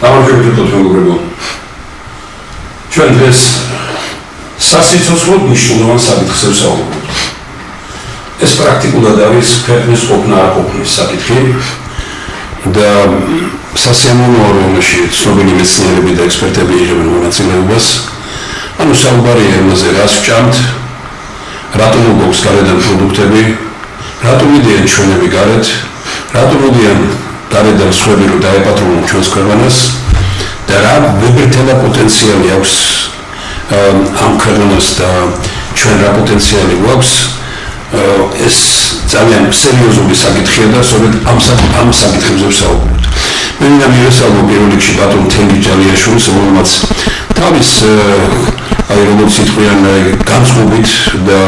გამარჯვებით მეგობრებო. ჩვენ დღეს სასიცოცხლო მნიშვნელოვან საკითხს ვსაუბრობთ. ეს პრაქტიკულად არის ქვეყნის ყოფნა არ ყოფნის საკითხი და სასიამოვნოა, რომ ცნობილი მეცნიერები და ექსპერტები იღებენ მონაწილეობას. ანუ საუბარია იმაზე, რას ვჭამთ, რატომ გვაქვს გარედან პროდუქტები, რატომ მიდიან ჩვენები გარეთ, რატომ მიდიან გარედან სხვები, რომ დაეპატრონონ ჩვენს ქვეყანას და რა ვებერთელა პოტენციალი აქვს ამ ქვეყანას და ჩვენ რა პოტენციალი გვაქვს. ეს ძალიან სერიოზული საკითხია და სწორედ ამ საკითხებზე ვსაუბრობთ. მე მინდა მივესალმო პირველ რიგში ბატონ თენგიზ ჯალიაშვილს, რომელმაც თავის როგორც ითქვიან განწყობით და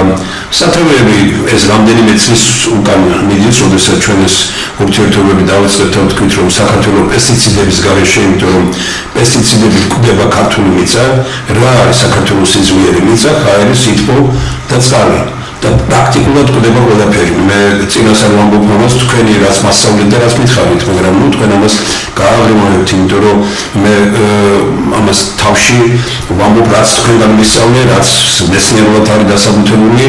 სათავეები ეს რამდენიმე წლის უკან მიდის, როდესაც ჩვენ ეს ურთიერთობები დავიწყებთ, თქვით რომ საქართველოს პესტიციდების გარეშე, იმიტომ რომ პესტიციდები გვხვდება ქართული მიწა, რა არის საქართველოს სიძლიერე მიწა, ჰაერი, სითბო და წყალი. და პრაქტიკულად გვხვდება ყველაფერი. მე წინასწარ ვამბობ ამას, თქვენი რაც მასწავლეთ და რაც მითხარით, მაგრამ ნუ თქვენ ამას გააღრმავებთ, იმიტომ რომ მე ამას თავში ვამბობ, რაც თქვენ გამისწავლე, რაც მეცნიერულად არის დასაბუთებული,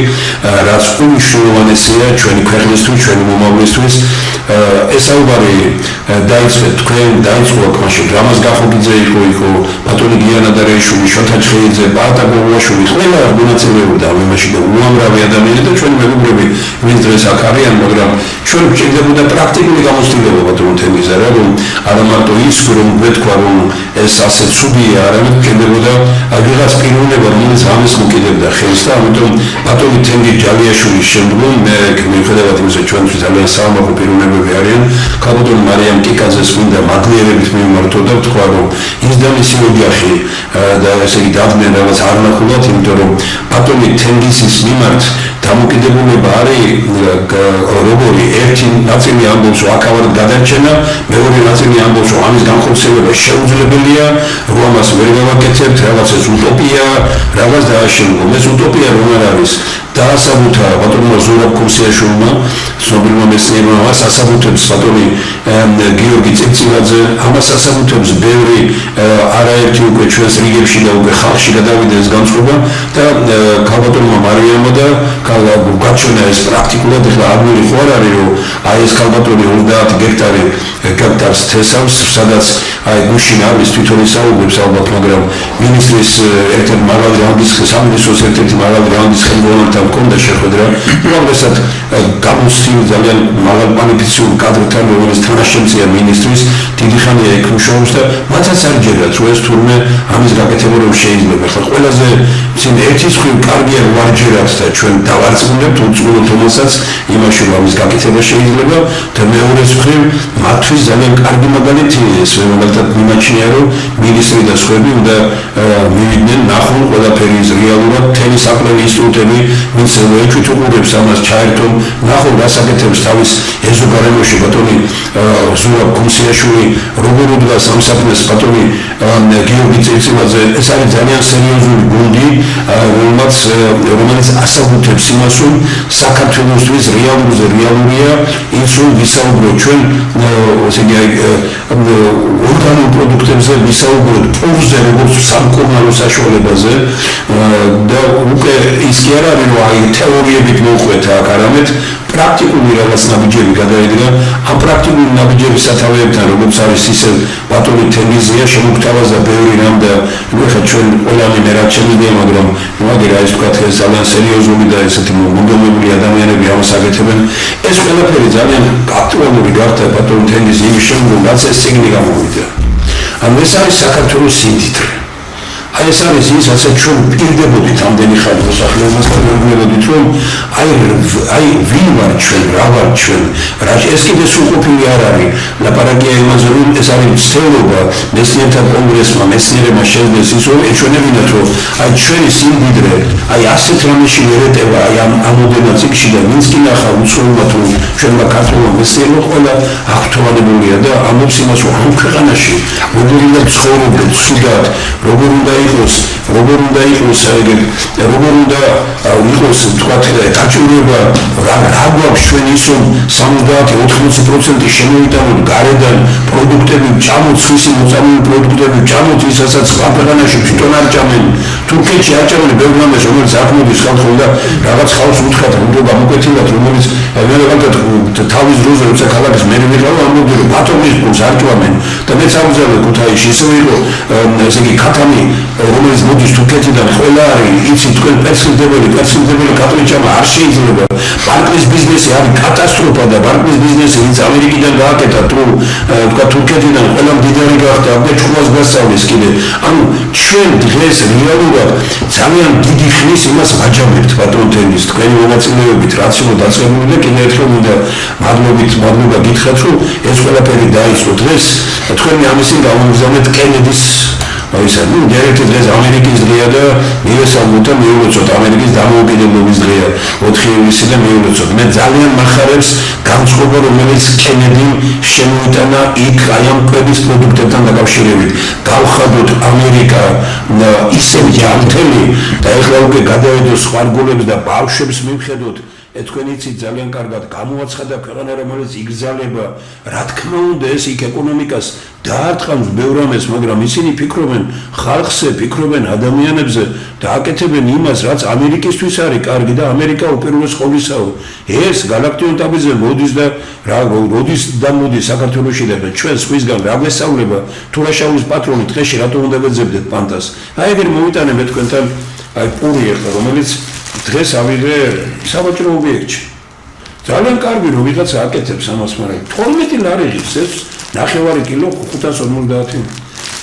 რაც უმნიშვნელოვანესია ჩვენი ქვეყნისთვის, ჩვენი მომავლისთვის. ეს საუბარი დაიწყეთ თქვენ, დაიწყო მაშინ რამაზ გახობიძე იყო, ბატონი გიანა დარეიშვილი, შოთა ჩხეიძე, ბატა გოგუაშვილი, ყველა მონაწილეობდა ამ იმაში და უამრავი ადამიანი და ჩვენი მეგობრები, ვინც დღეს აქ არიან, მაგრამ ჩვენ გვჭირდებოდა პრაქტიკული გამოცდილება ბატონ თენგიზ, რომ არა მარტო ის, რომ ვეთქვა, რომ ეს ასე ცუდია, არამედ გვჭირდებოდა ვიღაც პიროვნება, რომელიც ამას მოკიდებდა ხელს და ამიტომ ბატონი თენგიზ ჯალიაშვილის შემდგომ მე მიუხედავად იმისა, ჩვენთვის ძალიან საამაყო პიროვნებები არიან, ქალბატონი მარიამ კიკაძეს მინდა მაგლიერებით მიმართო და ვთქვა, რომ ის და მისი ოჯახი და ესე იგი დადგნენ რაღაც არ ნახულობთ, იმიტომ რომ ბატონი თენგიზის მიმართ დამოკიდებულება არის როგორი ერთი ნაწილი ამბობს, რომ აქავად გადარჩენა, მეორე ნაწილი ამბობს, რომ ამის განხორციელება შეუძლებელია, რომ ამას ვერ გავაკეთებთ, რაღაც ეს უტოპია, რაღაც დააშენო. ეს უტოპია რომ არ არის დაასაბუთა ბატონმა ზურაბ ქუსიაშვილმა, ცნობილმა მეცნიერმა, ამას ასაბუთებს ბატონი გიორგი წიწილაძე, ამას ასაბუთებს ბევრი არაერთი უკვე ჩვენს რიგებში და უკვე ხალხში გადავიდა ეს განწყობა და ქალბატონმა მარიამმა და გაჩვენა ეს პრაქტიკულად ეხლა ადმირი ხო არ არის, რომ აი ეს ქალბატონი 30 ჰექტარს თესავს, სადაც აი გუშინ არის თვითონ ისაუბრებს ალბათ, მაგრამ მინისტრის ერთ-ერთი მაღალი რანგის სამინისტროს ერთ-ერთი მაღალი რანგის ხელმძღვანელთან მქონდა შეხვედრა, უაღრესად გამოსცილ ძალიან მაღალ კვალიფიციური კადრთან, რომელიც თანაშემწეა მინისტრის, დიდი ხანია იქ მუშაობს და მათაც არ ჯერათ, რომ ეს თურმე ამის გაკეთება რომ შეიძლება. ხა ყველაზე წინ ერთის მხრივ კარგია რომ არ ჯერათ და ჩვენ დავარწმუნებთ უწყლოდ რომელსაც იმაში რომ ამის გაკეთება შეიძლება და მეორეს მხრივ მათთვის ძალიან კარგი მაგალითია ეს, რომელთაც მიმაჩნია რომ მინისტრი და სხვები უნდა მივიდნენ, ნახონ ყველაფერი რეალურად, მთელი საკლები ინსტიტუტები, ვინც ეჭვით უყურებს ამას, ჩაერთონ, ნახონ რას აკეთებს თავის ეზოგარემოში ბატონი ზურაბ ქუსიაშვილი, როგორ უდგას ამ საქმეს ბატონი გიორგი წიწილაძე. ეს არის ძალიან სერიოზული გუნდი, რომელიც ასაბუთებს იმას, რომ საქართველოსთვის რეალურია ის, რომ ვისაუბროთ ჩვენ ესე იგი ორგანულ პროდუქტებზე, ვისაუბროთ პოვზე, როგორც სამკურნალო საშუალებაზე და უკვე ის კი არ არის, რომ აი თეორიებით მოუყვეთა აქ, არამედ პრაქტიკული რაღაც ნაბიჯები გადაედგა. ამ პრაქტიკული ნაბიჯების სათავეებთან, როგორც არის ისე ბატონი თენგიზია, შემოგთავაზა ბევრი რამ და ეხლა ჩვენ ყველანი მე რაც შემიძლია, მაგრამ მაგერა ის თქვა ეს ძალიან სერიოზული და ესეთი მომდევნებული ადამიანები ამას აკეთებენ. ეს ყველაფერი ძალიან აქტუალური გახდა ბატონი თენგიზის იმის შემდგომ, რაც ეს წიგნი გამოვიდა. ანუ ეს არის საქართველოს სიმდიდრე. აი ეს არის ის, რასაც ჩვენ პირდებოდით ამდენი ხანი მოსახლეობას და ვეუბნებოდით, რომ აი ვინ ვარ ჩვენ, რა ვარ ჩვენ, რა ეს კიდე სრულყოფილი არ არის. ლაპარაკია იმაზე, რომ ეს არის მცდელობა მეცნიერთა კონგრესმა, მეცნიერებმა შეძლეს ის, რომ ეჩვენებინათ, რომ აი ჩვენი სიმდიდრე, აი ასეთ რამეში ვერ ეტევა, აი ამ ამდენად წიგნში და ვინც კი ნახა უცხოელად, რომ ჩვენმა ქართულმა მეცნიერებმა ყველა აღთვალებულია და ამბობს იმას, რომ ამ ქვეყანაში როგორ უნდა ცხოვრობდეთ, ცუდად, როგორ უნდა იყოს, როგორ უნდა იყოს თქვათ გაჭირვება, რა გვაქვს ჩვენ ის რომ 70-80% შემოვიტანოთ გარედან პროდუქტები, ვჭამოთ სხვისი მოწამული პროდუქტები, ვჭამოთ ვისაც სხვა ქვეყანაში თვითონ არ ჭამენ. თურქეთში არ ჭამენ ბევრ რამეს, რომელიც აქ მოდის ხალხი და რაღაც ხალხს უთხრათ, რომ გამოკვეთილად, რომელიც თავის დროზე როცა ქალაქის მერი ვიყავ, ამბობდი რომ ბათუმის პულს არ ჭამენ და მეც ამბობდი ქუთაისში ისე იყო, ესე იგი ქათამი, რომელიც მოდის თურქეთიდან ყველა არის, იცით თქვენ პერსილდებელი ქათმი ჭამა არ შეიძლება. ბანკის ბიზნესი არის კატასტროფა და ბანკის ბიზნესი ვინც ამერიკიდან გააკეთა თუ თქვა თურქეთიდან ყველა მდიდარი გახდა და ჩხუბას გასწავლის კიდე. ანუ ჩვენ დღეს რეალურად ძალიან დიდი ხნის იმას ვაჯამებთ ბატონ თემის თქვენი მონაწილეობით რაციო დაწყებული და კიდევ ერთხელ მინდა მადლობა გითხრათ რომ ეს ყველაფერი დაიწყო დღეს თქვენი ამისინ გამომგზავნეთ კენედის ისა ნუ დირექტორ დღეს ამერიკის დღეა და მივესალმოთ და მიულოცოთ ამერიკის დამოუკიდებლობის დღეა 4 ივლისი და მიულოცოთ მე ძალიან მახარებს განწყობა რომელიც კენედი შემოიტანა იქ აი ამ კვების პროდუქტებთან დაკავშირებით გავხადოთ ამერიკა ისევ ჯანმრთელი და ეხლა უკვე გადავედოთ სხვა რგოლებს და ბავშვებს მივხედოთ თქვენ იცით ძალიან კარგად გამოაცხადა ქვეყანა რომელიც იგზალება რა თქმა უნდა ეს იქ ეკონომიკას დაარტყამს ბევრ ამას მაგრამ ისინი ფიქრობენ ხალხზე ფიქრობენ ადამიანებზე და აკეთებენ იმას რაც ამერიკისთვის არის კარგი და ამერიკა უპირველეს ყოვლისაა ეს galaktion tabizზე მოდის და რა როდის და მოდის საქართველოში და ჩვენ სხვისგან რა გვესწავლება თუ რა შაულის პატრონი დღეში რატომ უნდა ვეძებდეთ პანტას აი ეგრე მოვიტანე მე თქვენთან აი პური ახლა რომელიც დღეს ავიღე საბაჭრო ობიექტში. ძალიან კარგი რომ ვიღაცა აკეთებს ამას, მაგრამ 12 ლარი ღირს ეს 9 კილო 550.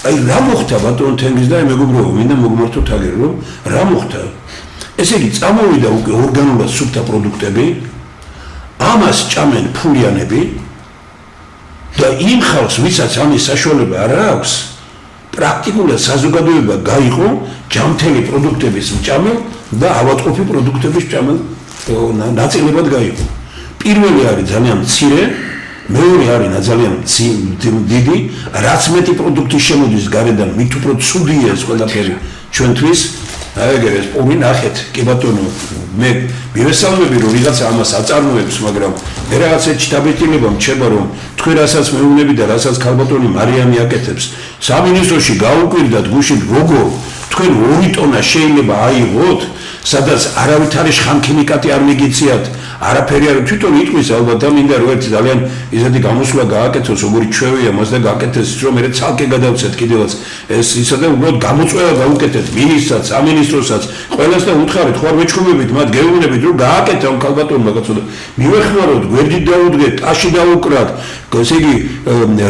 აი რა მოხდა ბატონ თენგის და მეგობრებო, მინდა მოგმართოთ აგერ რომ რა მოხდა. ესე იგი წამოვიდა უკვე ორგანულად სუფთა პროდუქტები, ამას ჭამენ ფულიანები და იმ ხალხს, ვისაც ამის საშუალება არ აქვს, პრაქტიკულად საზოგადოება გაიყო ჯანმრთელი პროდუქტების მჭამელ და ავადმყოფი პროდუქტების მჭამელ ნაწილებად გაიყო. პირველი არის ძალიან მცირე, მეორე არის ძალიან დიდი, რაც მეტი პროდუქტი შემოდის გარედან, მით უფრო ცუდია ეს ყველაფერი ჩვენთვის. აი ეგრე ეს პური ნახეთ, კი ბატონო, მე მივესალმები რომ ვიღაცა ამას აწარმოებს, მაგრამ მე რაღაც έτσι დაბეჭდილება მჩება რომ თქვენ რასაც მეუბნები და რასაც ქალბატონი მარიამი აკეთებს, სამინისტროში გაუკვირდათ გუშინ როგორ თქვენ 2 ტონა შეიძლება აიღოთ, სადაც არავითარი ხანქიმიკატი არ მიგიციათ, არაფერი არ თვითონ იტყვის ალბათ და მინდა რომ ერთი ძალიან ისეთი გამოსვლა გააკეთოს, როგორი ჩვევია მას და გააკეთეს რომ მე ცალკე გადავცეთ კიდევაც ეს ისა და უბრალოდ გამოწვევა გაუკეთეთ მინისტრსაც, სამინისტროსაც, ყველას და უთხარით ხوار მეჩხუბებით მათ გეუბნებით რომ გააკეთა ამ ქალბატონმა კაცო და მივეხმაროთ, გვერდით დაუდგეთ, ტაში დაუკრათ, ესე იგი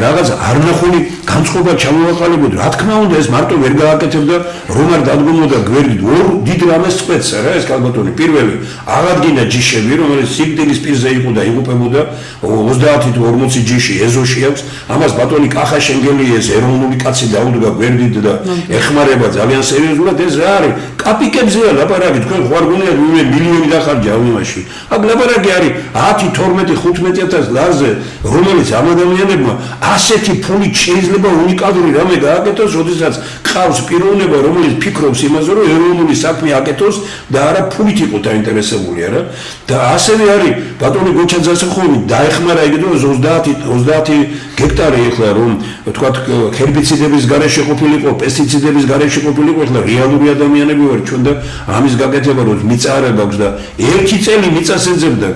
რაღაც არნახული განწყობა ჩამოვაყალიბოთ, რა თქმა უნდა ეს მარტო ვერ გააკეთებდა რომ არ დადგმოდა გვერდით ორ დიდ რამეს წვეთს რა ეს ქალბატონი პირველი აღადგინა ჯიშები რომელიც სიკვდილის პირზე იყო და იღუპებოდა 30 თუ 40 ჯიში ეზოში აქვს ამას ბატონი კახა შენგელიეს ეროვნული კაცი დაუდგა გვერდით და ეხმარება ძალიან სერიოზულად ეს რა არის კაპიკებზეა ლაპარაკი თქვენ ხوار გონიათ მე მილიონი დახარჯა ამაში აქ ლაპარაკი არის 10-12-15,000 ლარზე რომელიც ამ ადამიანებმა ასეთი ფული შეიძლება უნიკალური რამე გააკეთოს როდესაც ყავს პიროვნება რომელიც ფიქრობს იმაზე რომ ეროვნული საქმე აკეთოს და არა ფულით იყო დაინტერესებული არა და ასევე არის ბატონი გოჩაძასახოვი დაეხმარა იგდროს 30 გექტარი ეხლა რომ თქვათ ჰერბიციდების გარეშე ყოფილიყო პესტიციდების გარეშე ყოფილიყო ეხლა რეალური ადამიანები ვარ ჩვენ და ამის გაკეთება რომ მიწა არ გაქვს და 1 წელი მიწას ეძებდა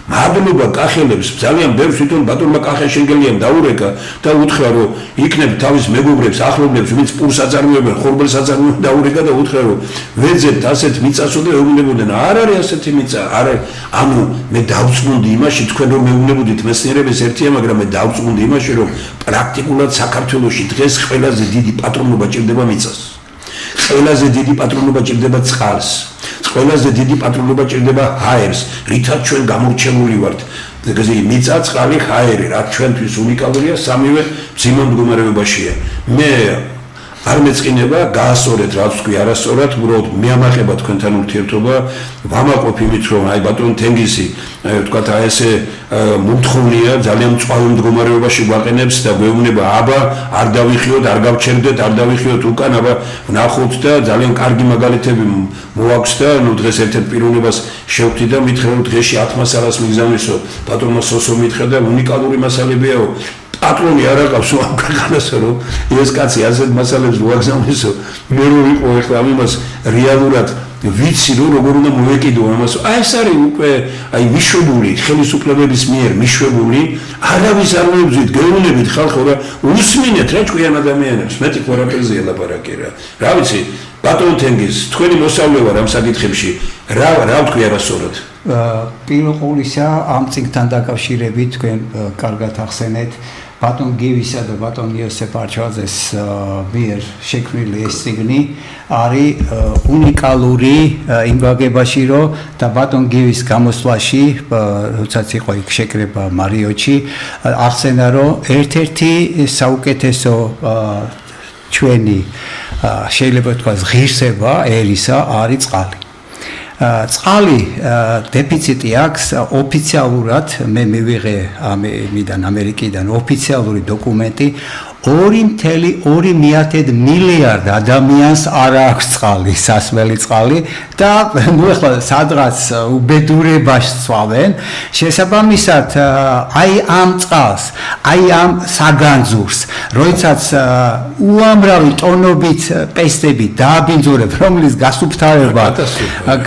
მადლობა კახელებს ძალიან ბევრს თვითონ ბატონმა კახა შენგელიამ დაურეკა და უთხრა რომ იქნებ თავის მეგობრებს ახლობლებს ვინც პურს აწარმოებენ ხორბელს აწარმოებენ დაურეკა და უთხრა რომ ვეძებთ ასეთ მიწასო და ეუბნებოდნენ არ არის ასეთი მიწა არ ანუ მე დავწმუნდი იმაში თქვენ რომ მეუბნებოდით მეცნიერების ერთია მაგრამ მე დავწმუნდი იმაში რომ პრაქტიკულად საქართველოში დღეს ყველაზე დიდი პატრონობა ჭირდება მიწას ყველაზე დიდი პატრონობა ჭირდება წყალს ყველაზე დიდი პატრონობა ჭირდება ჰაერს, რითაც ჩვენ გამორჩეული ვართ. ეგრე მიწა, წყალი, ჰაერი, რაც ჩვენთვის უნიკალურია, სამივე მძიმე მდგომარეობაშია. მე არ მეწყინება გაასწორეთ რაც თქვი არასწორად, უბრალოდ მეამახება თქვენთან ურთიერთობა, ვამაყობ იმით რომ აი ბატონ თენგიზი ვთქვათ აი ესე მომთხოვნია, ძალიან მწვავე მდგომარეობაში გვაყენებს და გვეუბნება აბა არ დავიხიოთ, არ გავჩერდეთ, არ დავიხიოთ უკან, აბა ვნახოთ და ძალიან კარგი მაგალითები მოაქვს და ნუ დღეს ერთ-ერთ პიროვნებას შევხვდი და მითხრა რომ დღეში 10 მასალას მიგზავნისო, ბატონმა სოსო მითხრა და უნიკალური მასალებიაო. პატრონი არ აყავს ამ ქვეყანასო რომ ეს კაცი ასეთ მასალებს მოაგზავნისო, მე რო ვიყო ახლა ამას რეალურად ვიცი რომ როგორ უნდა მოეკიდო ამას. აი ეს არის უკვე აი მიშვებული ხელისუფლებების მიერ მიშვებული, არავის არ მოუძვით, გეუბნებით ხალხო რა უსმინეთ რა ჭკვიან ადამიანებს, მეტი ყველაფერზეა ლაპარაკი რა. რა ვიცი, ბატონ თენგიზ, თქვენი მოსავლე ვარ ამ საკითხებში, რა ვთქვი არასწორად. პირველ ყოვლისა ამ წიგნთან დაკავშირებით თქვენ კარგად ახსენეთ ბატონ გივისა და ბატონ იოსებ არჩვაძეს მიერ შექმნილი ეს წიგნი არის უნიკალური იმ გაგებაში რომ და ბატონ გივის გამოსვლაში როდესაც იყო იქ შეკრება მარიოჩი ახსენა რომ ერთ-ერთი საუკეთესო ჩვენი შეიძლება ვთქვათ ღირსება ერისა არის წყალი. წყალი დეფიციტი აქვს ოფიციალურად მე მივიღე ამერიკიდან ოფიციალური დოკუმენტი 2.2 მილიარდ ადამიანს არ აქვს წყალი, სასმელი წყალი და ნუ ახლა სადღაც უბედურებას ცვავენ. შესაბამისად, აი ამ წყალს, აი ამ საგანძურს, როდესაც უამრავი ტონობით პესტები დააბინძურებ, რომლის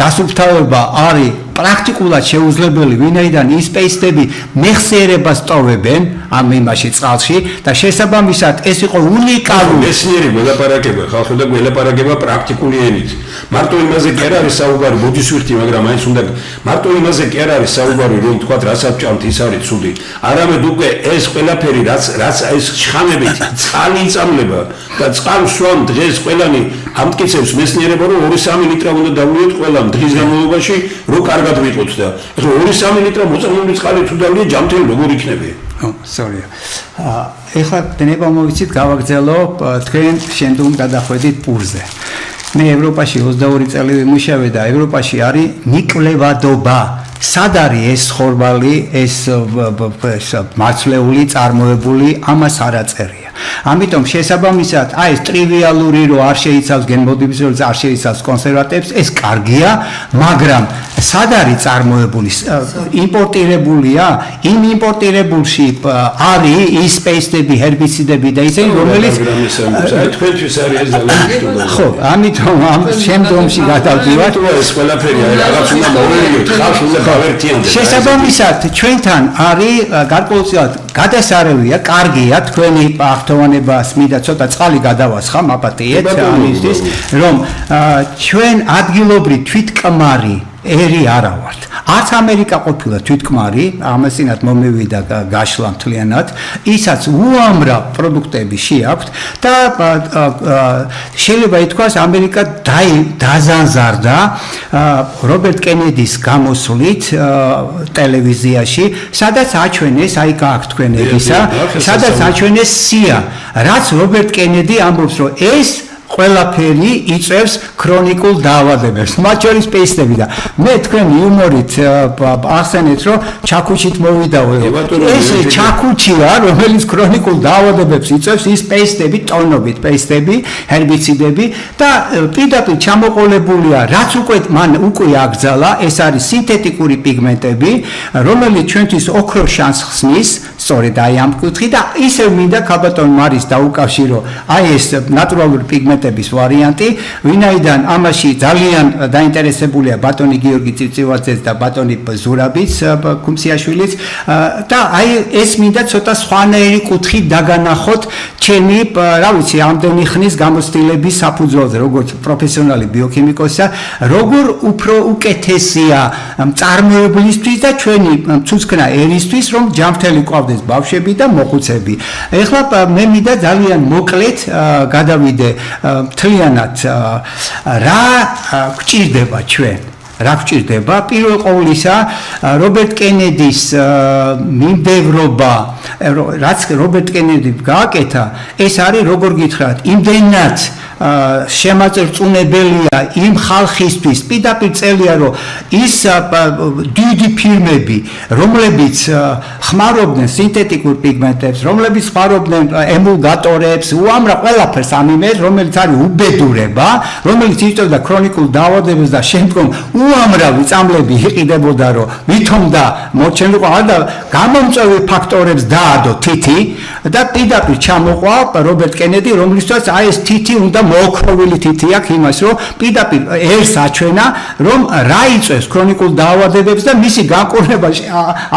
გასუფთავება არის პრაქტიკულად შეუძლებელი, ვინაიდან ის პესტები მეხსიერებას ტოვებენ ამ იმაში წყალში და შესაბამისად ეს იყო უნიკალური მეცნიერი გველაპარაკება, ხალხო და გველაპარაკება პრაქტიკული ენით. მარტო იმაზე კი არ არის საუბარი, ბუდის ვიხდი, მაგრამ აიც უნდა მარტო იმაზე კი არ არის საუბარი, რომ თქვათ რასაც ჭამთ, ის არის ცუდი. არამედ უკვე ეს ყველაფერი რაც ეს შხამებით წყალი იწამლება და წყალს სვამ დღეს ყველანი ამტკიცებს მეცნიერება, რომ 2-3 ლიტრა უნდა დავლიოთ ყველამ დღის განმავლობაში, რომ კარგად ვიყოთ და ეხლა 2-3 ლიტრა მოწამული წყალი თუ დავლიე ჯამთელი როგორ იქნება? sorry. ეხლა დნება მოვიცით გავაგზავნო თქვენ შემდგომ გადახვედით პურზე. მე ევროპაში 22 წელი ვიმუშავე და ევროპაში არის მიკვლევადობა. სად არის ეს ხორბალი, ეს მაცლეული, წარმოებული, ამას არ აწერია. ამიტომ შესაბამისად, აი ეს ტრივიალური რო არ შეიცავს გენმოდიფიკაციას, რო არ შეიცავს კონსერვატებს, ეს კარგია, მაგრამ სად არის წარმოებული? იმპორტირებულია? იმ იმპორტირებულში არის ის პესტები, ჰერბიციდები და ისინი, რომელიც თქვენთვის არის ეს ძალიან ხო, ამიტომ ამ შემდგომში გადავდივართ. ეს ყველაფერი არის რაღაც უნდა მოვიოთ, ხალხს უნდა გავერთიანდეთ. შესაბამისად, ჩვენთან არის გარკვეულწილად გადასარევია, კარგია თქვენი აღთოვანებას მინდა ცოტა წყალი გადავასხა, მაპატიეთ ამისთვის, რომ ჩვენ ადგილობრივ თვითკმარი ერი არა ვართ. არც ამერიკა ყოფილა თვითკმარი, ამასინათ მომივიდა გაშლა მთლიანად, ისაც უამრავ პროდუქტები შეაქვთ და შეიძლება ითქვას ამერიკა დაზანზარდა რობერტ კენედის გამოსვლით ტელევიზიაში, სადაც აჩვენეს, აი გააქვთ თქვენ ეგისა, სადაც აჩვენეს სია, რაც რობერტ კენედი ამბობს, რომ ეს ყველაფერი იწევს ქრონიკულ დაავადებებს, მათ შორის პესტები და მე თქვენ იუმორით ახსენეთ, რომ ჩაქუჩით მოვიდაო. ეს ჩაქუჩია, რომელიც ქრონიკულ დაავადებებს იწევს, ის პესტები, ტონობით პესტები, ჰერბიციდები და პირდაპირ ჩამოყოლებულია, რაც მან უკვე აკრძალა, ეს არის სინთეტიკური პიგმენტები, რომელიც ჩვენთვის ოქროს შანსს ხსნის, სწორედ აი ამ კუთხით და ისევ მინდა ქალბატონ მარის დაუკავშირო აი ეს ნატურალური პიგმენტების ვარიანტი, ვინაიდან ამაში ძალიან დაინტერესებულია ბატონი გიორგი წივწივაძეც და ბატონი ზურაბიც ქუმსიაშვილიც და აი ეს მინდა ცოტა სხვანაირი კუთხით დაგანახოთ ჩემი, რა ვიცი, ამდენი ხნის გამოცდილების საფუძველზე, როგორც პროფესიონალი ბიოქიმიკოსია, როგორ უფრო უკეთესია წარმოებლისთვის და ჩვენი ცუცქნა ერისთვის, რომ ჯანმრთელი ყვავდეს ბავშვები და მოხუცები. ეხლა მე მინდა ძალიან მოკლედ გადავიდე მთლიანად რა გვჭირდება ჩვენ. რა გჭირდება? პირველ ყოვლისა რობერტ კენედის მიმდევრობა, რაც რობერტ კენედიმ გააკეთა, ეს არის როგორ გითხრათ, იმდენად შემაწერწუნებელია იმ ხალხისთვის, პირდაპირ წელია, რომ ის დიდი ფირმები, რომლებიც ხმარობდნენ სინთეტიკურ პიგმენტებს, რომლებიც ხმარობდნენ ემულგატორებს, უამრავ ყველაფერს ამ იმედს, რომელიც არის უბედურება, რომელიც იწვევდა ქრონიკულ დაავადებებს და შემდგომ უამრავი წამლები იყიდებოდა, რომ ვითომ და მოჩენილიყო და გამომწვევი ფაქტორებს დაადო თითი და პირდაპირ ჩამოყვა რობერტ კენედი, რომლისთვისაც აი ეს თითი უნდა მოოქროვილი თითი აქვს იმას, რომ პირდაპირ ერს აჩვენა, რომ რა იწვევს ქრონიკულ დაავადებებს და მისი განკურნება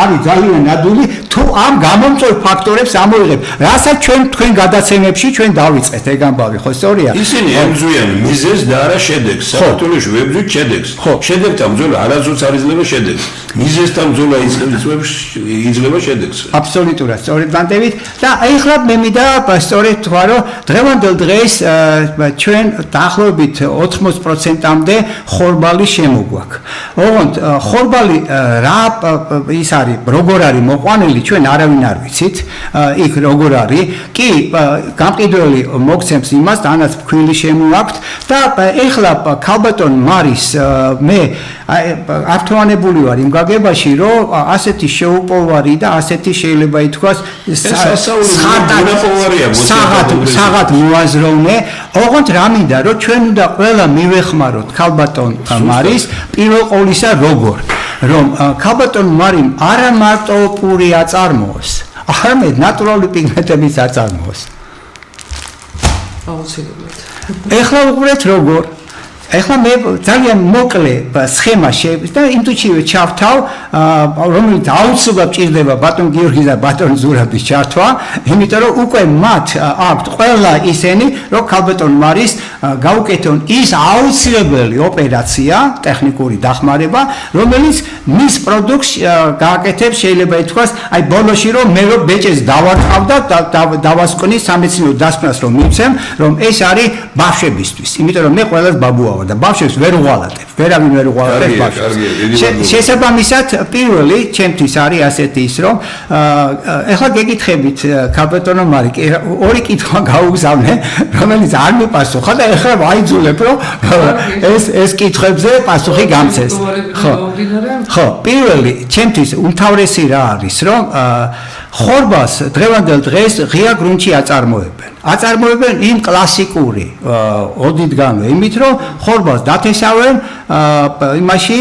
არის ძალიან ნადული, თუ ამ გამომწვევ ფაქტორებს ამოიღებ. რასაც თქვენ გადაცემებში ჩვენ დავიწყეთ ეგ ამბავი, ხო სწორია? ისინი ემძვიან მიზეზს და არა შედეგს. საქართველოში ვებძვით შედეგს. შედეგთან ბრძოლა არასდროს არ იძლევა შედეგს. მიზეზთან ბრძოლა იძლევა შედეგს. აბსოლუტურად სწორედ ბანდებით და ეხლა მე მინდა სწორედ თქვა, რომ დღევანდელ დღეს ჩვენ დაახლოებით 80%-მდე ხორბალი შემოგვაქვს. ოღონდ ხორბალი რა ის არის, როგორ არის მოყვანილი, ჩვენ არავინ არ ვიცით. იქ როგორ არის? კი, გამყიდველი მოგცემს იმას, თანაც ფქვილი შემოაქვთ და ეხლა ქალბატონ მარის მე ართოვანებული ვარ იმ გაგებაში, რომ ასეთი შეუპოვარი და ასეთი შეიძლება ითქვას საღად მოაზროვნე. ოღონდ რა მინდა, რომ ჩვენ უნდა ყველა მივეხმაროთ ქალბატონ მარის პირველ ყოვლისა როგორ, რომ ქალბატონ მარიმ არა მარტო პური აწარმოოს, არამედ ნატურალური პიგმენტებიც აწარმოოს. აუცილებლად. ეხლა უყურეთ როგორ. ეხლა მე ძალიან მოკლე სქემა და ინტუიტივით ჩავთავ, რომელიც აუცილებლად ჭირდება ბატონ გიორგის და ბატონ ზურაბის ჩართვა, იმიტომ რომ უკვე მათ აქვთ ყველა ისინი, რომ ქალბატონ მარის გაუკეთონ ის აუცილებელი ოპერაცია, ტექნიკური დახმარება, რომელიც მის პროდუქტს გააკეთებს, შეიძლება ითქვას, აი ბოლოში რომ მე რომ ბეჭედს დავარყავ და დავასკვნი სამეცნიერო დასკვნას რომ მივცემ, რომ ეს არის ბავშვებისთვის, იმიტომ რომ მე ყველას ბაბუა და ბავშვებს ვერ უღალატებ, ვერავინ ვერ უღალატებს ბავშვებს. შესაბამისად, პირველი ჩემთვის არის ასეთი ის, რომ ეხლა გეკითხებით ქალბატონო მარი, ორი კითხვა გაუგზავნე, რომელიც არ მიპასუხა და ეხლა ვაიძულებ, რომ ეს კითხვებზე პასუხი გამცეს. ხო, პირველი ჩემთვის უმთავრესი რა არის, რომ ხორბალს დღევანდელ დღეს ღია გრუნტში აწარმოებენ იმ კლასიკური ოდითგანვე, იმით რომ ხორბალს დათესავენ იმაში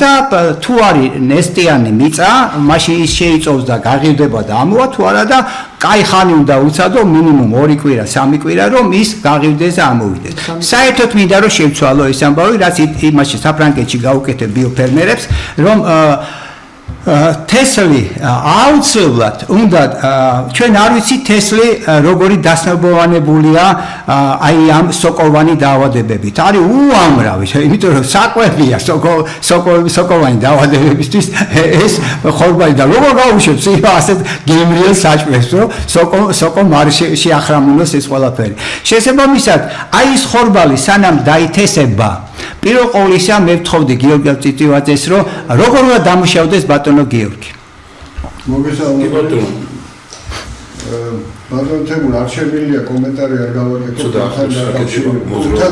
და თუ არის ნესტიანი მიწა, მაშინ ის შეიწოვს და გაღირდება და ამოვა, თუ არა და კაი ხანი უნდა უცადო მინიმუმ 2 კვირა, 3 კვირა, რომ ის გაღირდეს და ამოვიდეს. საერთოდ მინდა რომ შევცვალო ეს ამბავი, რაც იმაში საფრანგეთში გაუკეთებ ბიოფერმერებს, რომ თესლი აუცილებლად უნდა ჩვენ არ ვიცით თესლი როგორი დასნობოვანებულია აი ამ სოკოვანი დაავადებებით. არის უამრავი, იმიტომ რომ საკვებია სოკოვანი დაავადებებისთვის ეს ხორბალი და როგორ გაუშვებს ასეთ გემრიელ საჭმელს, რომ სოკო მარი შეახრამუნოს ეს ყველაფერი. შესაბამისად, აი ეს ხორბალი სანამ დაითესება, პირველ ყოვლისა მე ვთხოვდი გიორგი წიტივაძეს, რომ როგორ უნდა დამუშავდეს ბატონო გიორგი. მოგესალმებით. ბატონო თემურ არ შემიძლია კომენტარი არ გავაკეთო თან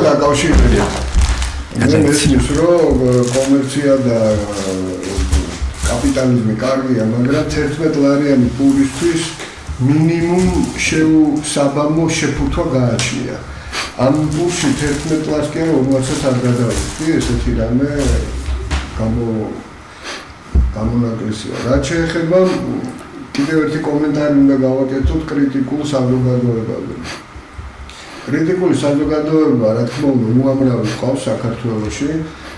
დაკავშირებით. მე მესმის რომ კომერცია და კაპიტალიზმი კარგია, მაგრამ 11 ლარიანი პურისთვის მინიმუმ შეუსაბამო შეფუთვა გააჩნია. ამ პურში 11 ლარს კი 40-ს არ გადავიდე, ესეთი რამე გამონაკლისია. რაც შეეხება კიდევ ერთი კომენტარი უნდა გავაკეთოთ კრიტიკულ საზოგადოებაზე. კრიტიკული საზოგადოება, რა თქმა უნდა, უამრავი ყავს საქართველოში,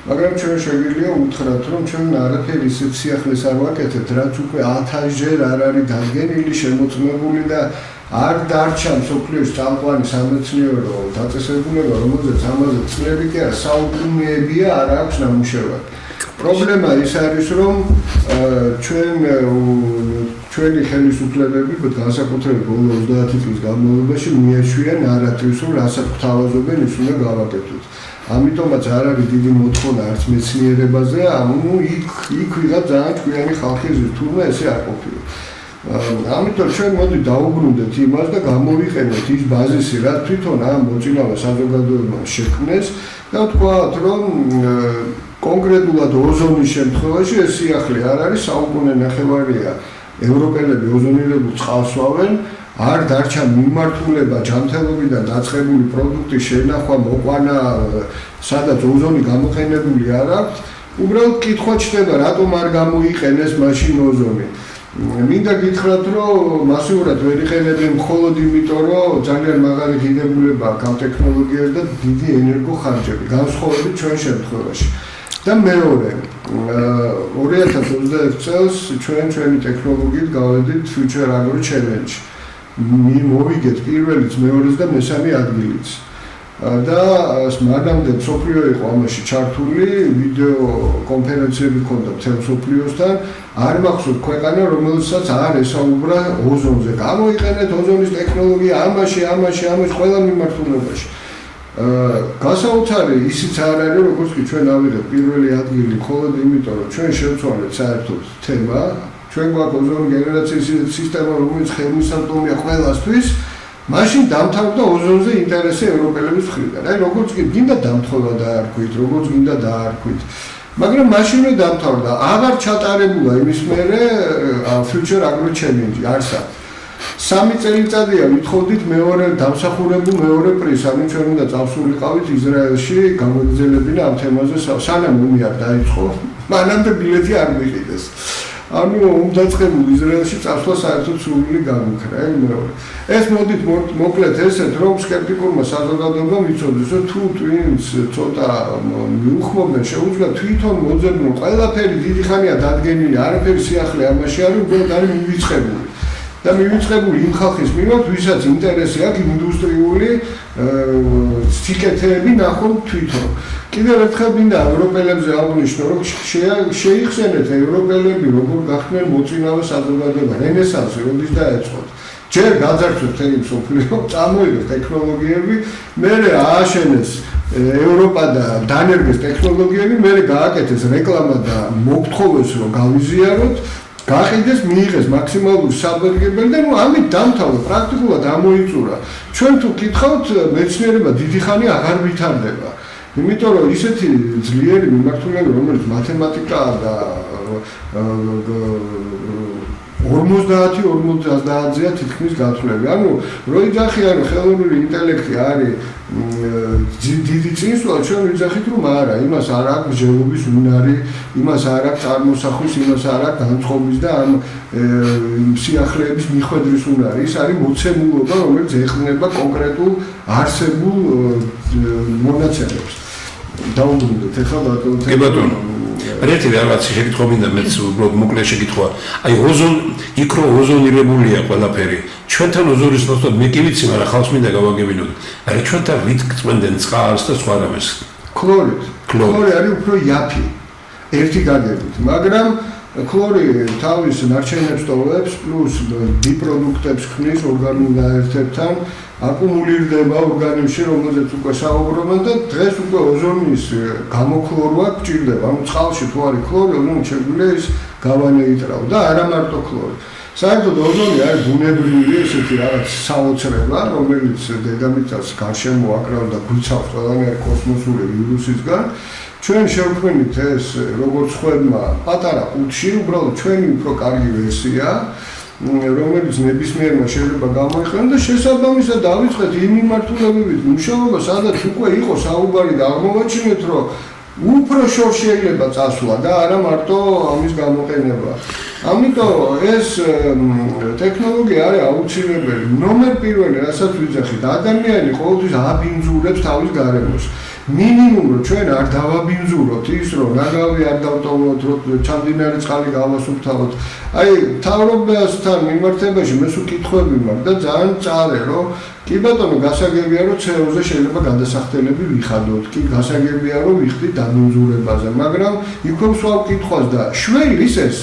მაგრამ ჩვენ შეგვიძლია უთხრათ, რომ ჩვენ არაფერი ისეთ სიახლეს არ ვაკეთებთ, რაც უკვე 1000-ჯერ არ არის დადგენილი, შემოწმებული და არ დარჩა მსოფლიოში წამყვანი სამეცნიერო დაწესებულება, რომელზეც ამაზე წლები კი არა, საუკუნეებია არ აქვს ნამუშევარი. პრობლემა ის არის, რომ ჩვენი ხელისუფლებები განსაკუთრებით ბოლო 30 წლის განმავლობაში მიაჩვიან ნარატივს, რომ რასაც გვთავაზობენ, ის უნდა გავაკეთოთ. ამიტომაც არ არის დიდი მოთხოვნა არც მეცნიერებაზე, იქ ვიღაც ძალიან თქვენი ხალხი ზის, თურმე ესე არ ყოფილა. ამიტომ ჩვენ მოდი დაუბრუნდეთ იმას და გამოვიყენოთ ის ბაზისი, რაც თვითონ ამ მოწინავე საზოგადოებამ შექმნეს და ვთქვათ, რომ კონკრეტულად ოზონის შემთხვევაში ეს სიახლე არ არის საუკუნე ნახევარია. ევროპელები ოზონირებულ წყალს ვავენ, არ დარჩა მიმართულება ჯანმრთელობიდან დაწყებული პროდუქტის შენახვა, მოყვანა, სადაც ოზონი გამოყენებული არ აქვს. უბრალოდ კითხვა ჩდება, რატომ არ გამოიყენეს მაშინ ოზონი. მინდა გითხრათ, რომ მასიურად ვერ იყენებენ მხოლოდ იმიტომ, რომ ძალიან მაღალი ღირებულება აქვს ამ ტექნოლოგიას და დიდი ენერგოხარჯები, განსხვავებით ჩვენ შემთხვევაში. და მეორე, 2021 წელს ჩვენი ტექნოლოგიით გავედით Future Agro Challenge. მოვიგეთ პირველიც, მეორეც და მესამე ადგილიც. და მანამდე მსოფლიო იყო ამაში ჩართული, ვიდეო კონფერენციები ჰქონდა მთელ მსოფლიოსთან, არ მახსოვს ქვეყანა, რომელსაც არ ესაუბრა ოზონზე. გამოიყენეთ ოზონის ტექნოლოგია ამაში, ყველა მიმართულებაში. გასაოცარი ისიც არ არის, როგორც კი ჩვენ ავიღეთ პირველი ადგილი, მხოლოდ იმიტომ, რომ ჩვენ შევცვალეთ საერთოდ თემა, ჩვენ გვაქვს ოზონის გენერაციის სისტემა, რომელიც ხელმისაწვდომია ყველასთვის. მაშინ დამთავრდა ოზონზე ინტერესი ევროპელების მხრიდან. აი როგორც კი გინდა დამთხოვა დაარქვით, როგორც გინდა დაარქვით. მაგრამ მაშინვე დამთავრდა. აღარ ჩატარებულა იმის მერე Future Agro Challenge არცა. 3 წელიწადია ვითხოვდით მეორე დამსახურებულ მეორე პრიზს, ანუ ჩვენ უნდა წავსულიყავით ისრაელში გამოგრძელებინა ამ თემაზე, სანამ ომი არ დაიწყო, მანამდე ბილეთი არ მიყიდეს. ანუ უმდაწყებულ ისრაელში წასვლა საერთოდ სრული გამიქრა, მეორე. ეს მოდით მოკლედ ესეთ, რომ სკეპტიკურმა საზოგადოებამ იცოდეს, რომ თუ twins ცოტა მიუხმობენ, შეუძლია თვითონ მოძებნონ ყველაფერი დიდი ხანია დადგენილი, არაფერი სიახლე ამაში არის, უბრალოდ არის მივიწყებული. და მივიწყებული იმ ხალხის მიმართ, ვისაც ინტერესი აქვს ინდუსტრიული სიკეთეები ნახონ თვითონ. კიდევ ერთხელ მინდა ევროპელებზე აღვნიშნო, რომ შეიხსენეთ ევროპელები როგორ გახდნენ მოწინავე საზოგადოება, რენესანსი როდის დაეწყოთ. ჯერ გაძარცვეს მთელი მსოფლიო, წამოიღეს ტექნოლოგიები, მერე ააშენეს ევროპა და დანერგეს ტექნოლოგიები, მერე გააკეთეს რეკლამა და მოგთხოვეს, რომ გავიზიაროთ. გაყიდეს, მიიღეს მაქსიმალური საბერგებელი და ამით დამთავრდა, პრაქტიკულად ამოიწურა. ჩვენ თუ გითხავთ, მეცნიერება დიდი ხანი აღარ ვითარდება. იმიტომ რომ ისეთი ძლიერი მიმართულება, რომელიც მათემატიკაა და 50-50-ზეა თითქმის გათვლები. ანუ რო იძახიან, რომ ხელოვნური ინტელექტი არის დიდი წინსვლა, ჩვენ ვიძახით, რომ არა, იმას არ აქვს მსჯელობის უნარი, იმას არ აქვს წარმოსახვის, იმას არ აქვს განწყობის და ამ სიახლეების მიხვედრის უნარი. ის არის მოცემულობა, რომელიც ეყრდნობა კონკრეტულ არსებულ მონაცემებს. დაუბრუნდეთ ახლა ბატონო. ერთი რაღაც შეკითხვა მინდა მეც უბრალოდ მოკლე შეკითხვა. აი იქრო ოზონირებულია ყველაფერი. ჩვენთან ოზონის ნაცვლად მე კი ვიცი, მაგრამ ხალხს მინდა გავაგებინოთ. აი ჩვენთან რით წმენდნენ წყალს და სხვა რამეს? ქლორით. ქლორი არის უფრო იაფი. ერთი გაგებით, მაგრამ ქლორი თავის ნარჩენებს ტოვებს, პლუს ბიპროდუქტებს ქმნის ორგანულ ნაერთებთან, აკუმულირდება ორგანიზმში, რომელზეც უკვე საუბრობენ და დღეს უკვე ოზონის გამოქლორვა გჭირდება. ანუ წყალში თუ არის ქლორი, ოზონი შეგვიძლია ის გავანეიტრაო და არა მარტო ქლორი. საერთოდ ოზონი არის ბუნებრივი ესეთი რაღაც საოცრება, რომელიც დედამიწას გარშემო აკრავდა და გვიცავს ყველანაირ კოსმოსური ვირუსისგან. ჩვენ შევქმნით ეს როგორც ხვედმა პატარა ყუთში, უბრალოდ ჩვენი უფრო კარგი ვერსია, რომელიც ნებისმიერმა შეიძლება გამოიყენოს და შესაბამისად დავიწყეთ იმ მიმართულებებით მუშაობა, სადაც უკვე იყო საუბარი და აღმოვაჩინეთ, რომ უფრო შორს შეიძლება წასვლა და არა მარტო ამის გამოყენება. ამიტომ ეს ტექნოლოგია არის აუცილებელი. ნომერ პირველი, რასაც ვიძახით, ადამიანი ყოველთვის აბინძურებს თავის გარემოს. მინიმუმ რომ ჩვენ არ დავაბინძუროთ ის, რომ ნაგავი არ დავტოვოთ, რომ ჩამდინარი წყალი გავასუფთავოთ. აი, თავრობასთან მიმართებაში მე სულ კითხვები მაქვს და ძალიან მწარე, რომ კი ბატონო, გასაგებია, რომ CO-ზე შეიძლება გადასახდელები ვიხადოთ, კი გასაგებია, რომ ვიხდით დაბინძურებაზე, მაგრამ იქვე ვსვავ კითხვას და შველის ეს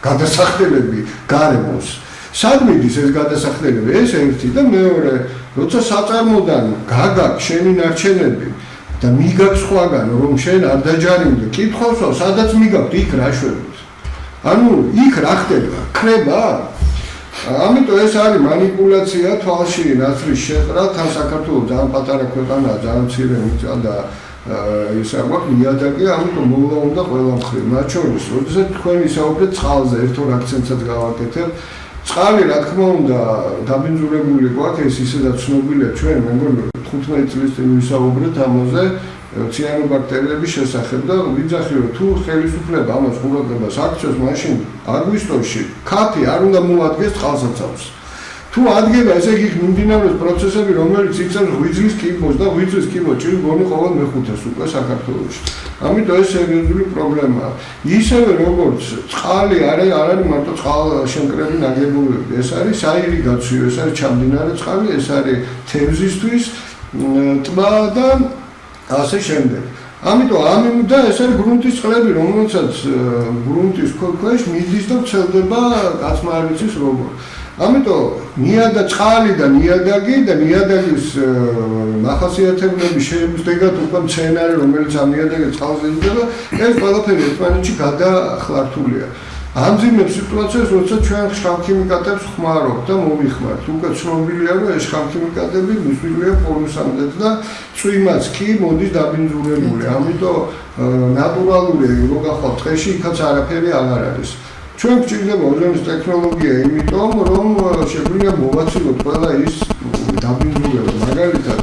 გადასახდელები გარემოს. სად მიდის ეს გადასახდელები? ეს ერთი და მეორე, როცა საწარმოდან გაგაქვს შენი ნარჩენები, და მიგაქვს სხვაგან რომ შენ არ დაჯარიმდე კითხავსო სადაც მიგაქვთ იქ რა შვებით ანუ იქ რა ხდება ქრება ამიტომ ეს არის манипуляция თვალში ნაცრის შეყრა თან საქართველოს ძალიან პატარა ქვეყანაა ძალიან მცირე მიწა და ისა გვაქვს ნიადაგი ამიტომ მოულა უნდა ყველა მხრივ მათ შორის როდესაც თქვენ ისაუბრეთ წყალზე ერთ ორ აქცენტსაც გავაკეთებ წყალი რა თქმა უნდა დაბინძურებული გვაქვს ეს ისედაც ცნობილია ჩვენ მე მგონი 15 წლის წინ ვისაუბრეთ ამაზე ციანობაქტერიების შესახებ და ვიძახი რომ თუ ხელისუფლება ამას ყურადღებას აქცევს მაშინ აგვისტოში ქათი არ უნდა მოადგეს წყალსაცავს თუ ადგება ესე იგი მიმდინარეობს პროცესები რომელიც იწევს ღვიძლის კიბოს და ღვიძლის კიბო ჭირი გონი ყოველ მეხუთეს უკვე საქართველოში ამიტომ ეს სერიოზული პრობლემაა ისევე როგორც წყალი არ არის მარტო წყალშემკრები ნაგებობები ეს არის საირიგაციო ეს არის ჩამდინარე წყალი ეს არის თევზისთვის ტბა და ასე შემდეგ. ამიტომ და ეს არის გრუნტის წყლები, რომელსაც გრუნტის ქვეშ მიდის და ვრცელდება კაცმა არ ვიცის როგორ. ამიტომ წყალი და ნიადაგის მახასიათებლები შეებრძდეგათ უკვე მცენარე, რომელიც ამ ნიადაგის წყალზე იზრდება, ეს ყველაფერი ერთმანეთში გადაახლართულია. ამძიმებს სიტუაციას, როცა ჩვენ შხამქიმიკატებს ხმარობთ და მომიხმართ. უკვე ცნობილია, რომ ეს შხამქიმიკატები მისვლია პორუსამდე და წვიმაც კი მოდის დაბინძურებული. ამიტომ ნატურალური რო გახვალთ ტყეში, იქაც არაფერი აღარ არის. ჩვენ გვჭირდება ოზონის ტექნოლოგია, იმიტომ რომ შეგვიძლია მოვაცილოთ ყველა ის დაბინძურება, მაგალითად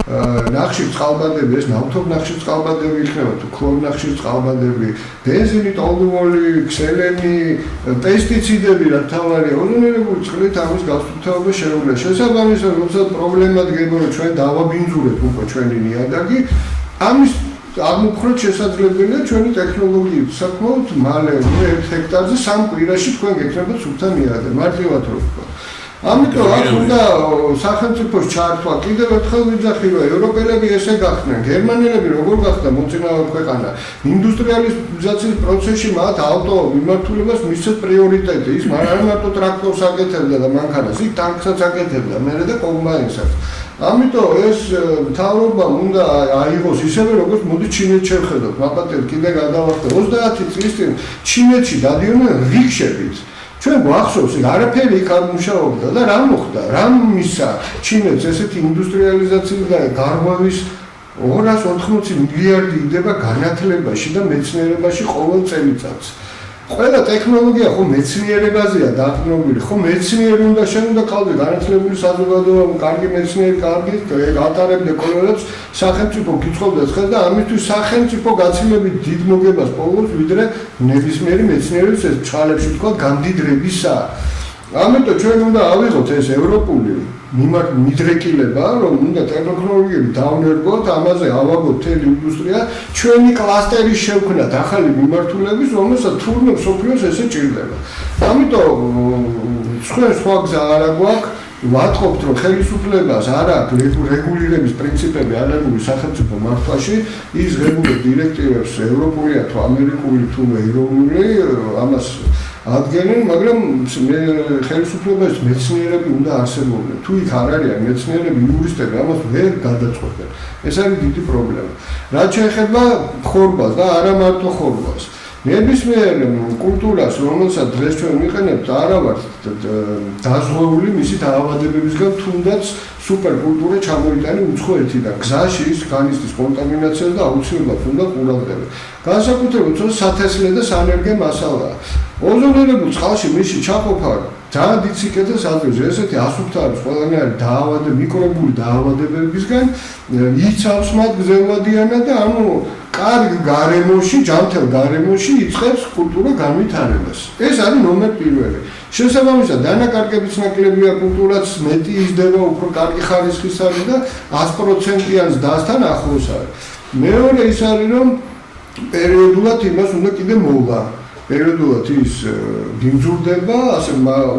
ნახშირ წყალბადები, ეს ნავთობნახშირ წყალბადები იქნება თუ ქლორნახშირ წყალბადები, ბენზინი, ტოლმოლი, ქსელენი, პესტიციდები რა თავარია, ოზონირებული წყლით ამის გასუფთავება შეუძლია. შესაბამისად, როცა პრობლემა დგება, რომ ჩვენ დავაბინძურებთ უკვე ჩვენი ნიადაგი, ამის აღმოფხვრა შესაძლებელია ჩვენი ტექნოლოგიით. საკმაოდ მალე 1 ჰექტარზე 3 კვირაში თქვენ გექნებათ სუფთა ნიადაგი, მარტივად რო ვთქვა. ამიტომ აქ უნდა სახელმწიფოს ჩართვა. კიდევ ერთხელ ვიძახი, რომ ევროპელები ესე გახდნენ, გერმანელები როგორ გახდა მოწინავე ქვეყანა. ინდუსტრიალიზაციის პროცესში მათ ავტო მიმართულებას მისცეს პრიორიტეტი. ის არ მარტო ტრაქტორს აკეთებდა და მანქანას, იქ ტანკსაც აკეთებდა, მერე და კომბაინსაც. ამიტომ ეს მთავრობამ უნდა აიღოს ისევე როგორც მოდი ჩინეთში შევხედოთ. მაპატერ კიდე გადავახტე 30 წლის წინ ჩინეთში დადიოდნენ რიქშებით. ჩვენ გვახსოვს, არაფერი იქ არ მუშაობდა და რა მოხდა? რა მისცა ჩინეთს ესეთი ინდუსტრიალიზაციის და გარღვევის 280 მილიარდი იდება განათლებაში და მეცნიერებაში ყოველ წელიწადს. ყველა ტექნოლოგია ხო მეცნიერებაზეა დაყრდნობილი, ხო მეცნიერი უნდა შევიდა ყავდა განათლებული საზოგადოება, კარგი მეცნიერი, კარგი ატარებდა კოლონიებს, სახელმწიფო გიწყობდა ცხელს და ამისთვის სახელმწიფო გაცილებით დიდ მოგებას პოულობს, ვიდრე ნებისმიერი მეცნიერის ეს ჩხალებში თქვა გამდიდრებისა. ამიტომ ჩვენ უნდა ავიღოთ ეს ევროპული მიდრეკილება, რომ უნდა ტექნოლოგიები დავნერგოთ, ამაზე ავაგოთ მთელი ინდუსტრია, ჩვენი კლასტერი შევქმნათ ახალი მიმართულების, რომელსაც თურმე მსოფლიოს ესე ჭირდება. ამიტომ ჩვენ სხვა გზა არ გვაქვს, ვატყობთ, რომ ხელისუფლებას არ აქვს რეგულირების პრინციპები ანალოგური სახელმწიფო მართვაში, ის რეგულირებს დირექტივებს ევროპულია თუ ამერიკული თუ ეროვნული, ამას ადგენენ, მაგრამ ხელისუფლებას მეცნიერები უნდა არსებობდნენ. თუ იქ არ არიან მეცნიერები, იურისტები, ამას ვერ გადაწყვეტენ. ეს არის დიდი პრობლემა. რაც შეეხება ხორბალს და არა მარტო ხორბალს. ნებისმიერ კულტურას, რომელსაც დღეს ჩვენ ვიყენებთ, არა ვართ დაზღვეული მისი დაავადებებისგან, თუნდაც სუპერკულტურა ჩამოიტანა უცხოეთიდან. გზაში ის განიცდის კონტამინაციას და აუცილებლად უნდა ყურადღება. განსაკუთრებით სათესლე და სანერგე მასალაა. ოზონირებულ წყალში მისი ჩაყოფა ძალიან დიდ სიკეთეს აძლევს. ესეთი ასუფთავების ყველანაირი დაავადებები, მიკრობული დაავადებებისგან იცავს მათ გზელვადიანად და ანუ კარგ გარემოში, ჯანმრთელ გარემოში იწყებს კულტურა განვითარებას. ეს არის ნომერ პირველი. შესაბამისად, დანაკარგებიც ნაკლებია, კულტურაც მეტი იზრდება, უფრო კარგი ხარისხის არის და 100%-იან ზრდასთან ახლოს არის. მეორე ის არის, რომ პერიოდულად იმას უნდა კიდე მოვლა. პერიოდულად ის გიმძურდება, ასე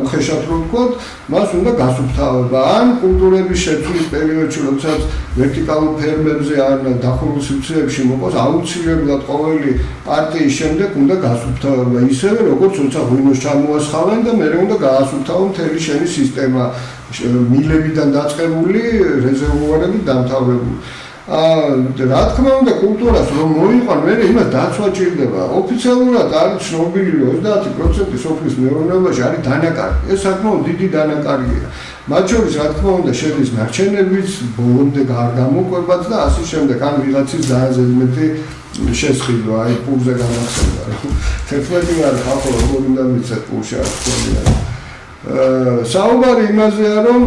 უხეშად რო ვთქვათ, მას უნდა გასუფთავება. ან კულტურების შეცვლის პერიოდში, როდესაც ვერტიკალურ ფერმებზე ან დახურულ სივრცეებში მოყავს, აუცილებლად ყოველი პარტიის შემდეგ უნდა გასუფთავება. ისევე როგორც როცა ღვინოს ჩამოასხავენ და მერე უნდა გაასუფთავო მთელი შენი სისტემა, მილებიდან დაწყებული, რეზერვუარებით დამთავრებული. რა თქმა უნდა კულტურას რომ მოიყვან მე იმას დაცვა ჭირდება ოფიციალურად არის ცნობილი 30% სოფლის მეურნეობაში არის დანაკარგი ეს საკმაოდ დიდი დანაკარგია მათ შორის რა თქმა უნდა შედის ნარჩენებიც ბოლომდე გარდამოკვებაც და ასე შემდეგ ან ვიღაცის დააზედმეთი შესყიდვა აი პულზე გამახსენდა რომ 11 არის ხალხო როგორ უნდა მიცეთ პულში არ თქვია საუბარი იმაზეა რომ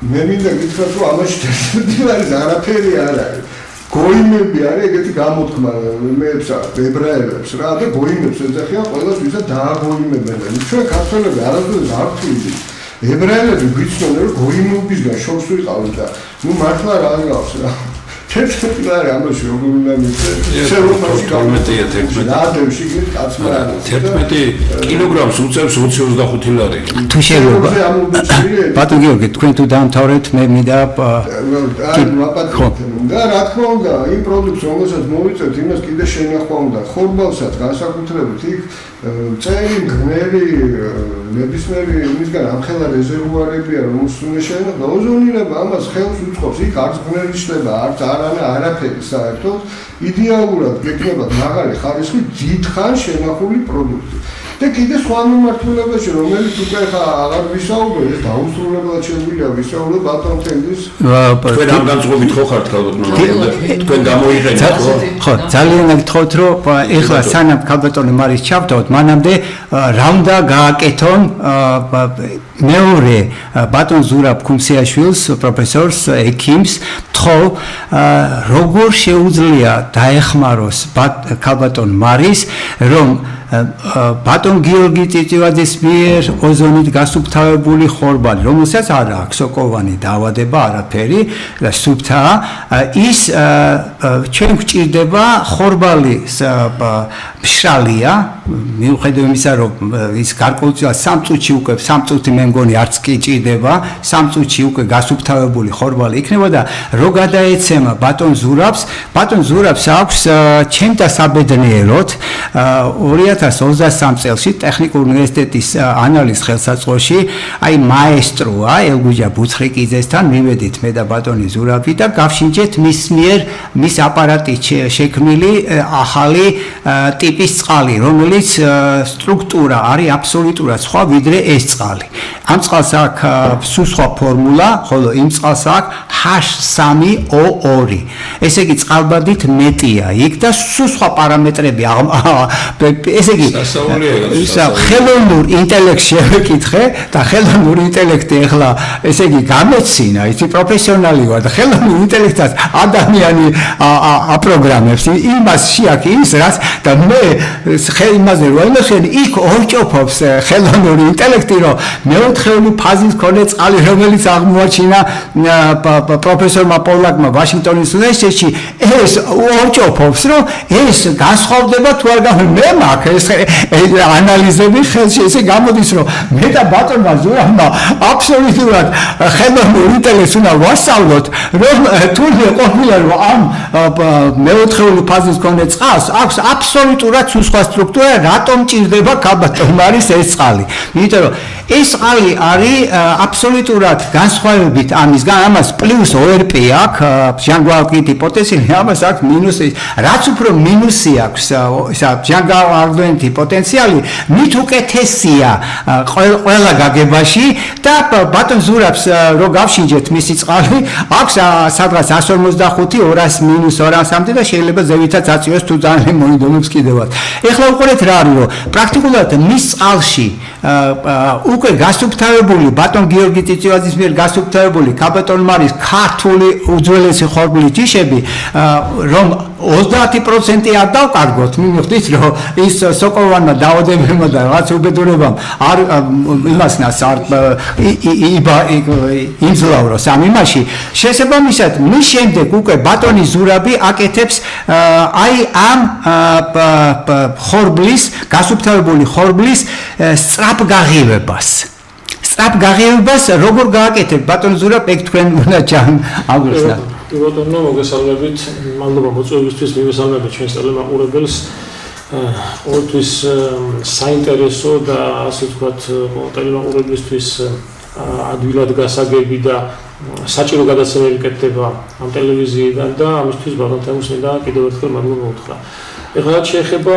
მე მინდა გითხრათ რომ ამაში თერთმეტი არაფერი არ არის გოიმები არის ეგეთი გამოთქმა მეებს ებრაელებს რა და გოიმებს ეძახიან ყველას ვისაც დააგოიმებენ ჩვენ ქართველები არასდროს არ ვთვლით ებრაელები ვიცნობენ რომ გოიმობისგან შორს ვიყავით და ნუ მართლა რა გავს რა თერთმეტი არის ამაში როგორ უნდა მიცეთ 11 კილოგრამს უწევს 20-25 ლარი თუ შეიძლება ბატონ გიორგი თქვენ თუ დაამთავრეთ მე მინდა და რა თქმა უნდა იმ პროდუქტს რომელსაც მოვიწევთ იმას კიდე შენახვა უნდა ხორბალსაც განსაკუთრებით იქ წერი მგნელი ნებისმიერი იმისგან ამხელა რეზერვუარებია რომელს უნდა შეენახა ოზონირება ამას ხელს უწყობს იქ არც მგნელი შდება არც არაფერი საერთოდ იდეალურად გეკნებათ მაღალი ხარისხი დიდხან შენახული პროდუქტი და კიდე სხვა მიმართულებაში რომელიც უკვე აღარ ვისაუბრებ ეს დაუსრულებლად შეგვიძლია ვისაუბროთ ბატონ თენდის თქვენ ამ განწყობით ხო ხართ ქალბატონო თქვენ გამოიყენეთ ხო ძალიან გითხოვთ რომ ეხლა სანამ ქალბატონი მარის ჩავთავთ მანამდე რა უნდა გააკეთონ მეორე ბატონ ზურაბ ქუმსიაშვილს პროფესორს ექიმს თქო როგორ შეუძლია დაეხმაროს ქალბატონ მარის რომ ბატონ გიორგი წიწივაძის მიერ ოზონით გასუფთავებული ხორბალი რომელსაც არ აქვს სოკოვანი დაავადება არაფერი და სუფთაა ის ჩვენ გვჭირდება ხორბალი მშრალია მიუხედავად იმისა რომ ის გარკვეულწილად 3 წუთში უკვე 3 წუთი მე მგონი არც კი ჭირდება 3 წუთში უკვე გასუფთავებული ხორბალი იქნება და რო გადაეცემა ბატონ ზურაბს აქვს ჩემთა საბედნიეროდ 2023 წელს ტექნიკურ უნივერსიტეტის ანალიზ ხელსაწყოში აი მაესტროა ელგუჯა ბუცხრიკიძესთან მივედით მე და ბატონი ზურაბი და გავშინჯეთ მის აპარატით შექმნილი ახალი ტიპის წყალი რომელიც სტრუქტურა არის აბსოლუტურად სხვა ვიდრე ეს წყალი ამ წყალს აქვს სხვა ფორმულა ხოლო იმ წყალს აქვს H3O2 ესე იგი წყალბადით მეტია იქ და სხვა პარამეტრები ესე იგი ხელოვნურ ინტელექტს შევეკითხე და ხელოვნურ ინტელექტი ახლა ესე იგი გამეცინა იცი პროფესიონალი ვარ და ხელოვნურ ინტელექტს ადამიანი აპროგრამებს იმას შეაქის რაც და მე იმაზე რომ იმახენ იქ ორჭოფობს ხელოვნური ინტელექტი რომ მეოთხეული ფაზის მქონე წყალი რომელიც აღმოაჩინა პროფესორმა პოლაკმა ვაშინგტონის უნივერსიტეტში ეს ორჭოფობს რომ ეს განსხვავდება თუ არ მე მაქვს ეს ანალიზები ხელში ესე გამოდის რომ მე და ბატონმა ზურაბმა აბსოლუტურად ხელოვნურ ინტელექტს უნდა ვასწავლოთ რომ თუნდაც ყოფილა რომ ამ მეოთხეული ფაზის მქონე წყალს აქვს აბსოლუტურად სხვა სტრუქტურა რატომ ჭირდება ქალბატონ მარის ეს წყალი იმიტომ რომ ეს წყალი არის აბსოლუტურად განსხვავებით ამისგან ამას პლუს ORP აქვს ჟანგვალკიტი პოტენციალი ამას აქვს მინუსი რაც უფრო მინუსი აქვს ჟანგვალკიტი პოტენციალი მით უკეთესია ყველა გაგებაში და ბატონ ზურაბს რო გავშინჯეთ მისი წყალი აქვს სადღაც 155 200-200-მდე და შეიძლება ზევითაც აწიოს თუ ძალიან მოინდომებს კიდევაც ეხლა უყურეთ რა არის რომ პრაქტიკულად მის წყალში უკვე გასუფთავებული ბატონ გიორგი წიწივაძის მიერ გასუფთავებული ქალბატონ მარის ქართული უძველესი ხორბლის ჯიშები რომ 30% არ დავკარგოთ მივხვდით რომ ის სოკოვანმა დაავადებებმა და რაღაც უბედურებამ არ იმასნას არ იმძლავროს ამ იმაში შესაბამისად მის შემდეგ უკვე ბატონი ზურაბი აკეთებს აი ამ ხორბლის გასუფთავებული ხორბლის სწრაფგაღებებას როგორ გააკეთებ ბატონ ზურაბ ეგ თქვენ უნდა აგვიხსნათ ბატონო მოგესალმებით მადლობა მოწვევისთვის მივესალმებით ჩვენს ტელემაყურებელს ყოველთვის საინტერესო და ასე ვთქვათ ტელემაყურებლისთვის ადვილად გასაგები და საჭირო გადაცემები კეთდება ამ ტელევიზიიდან და ამისთვის ბატონ თემურს მინდა კიდევ ერთხელ მადლობა უთხრა. ეხლა რაც შეეხება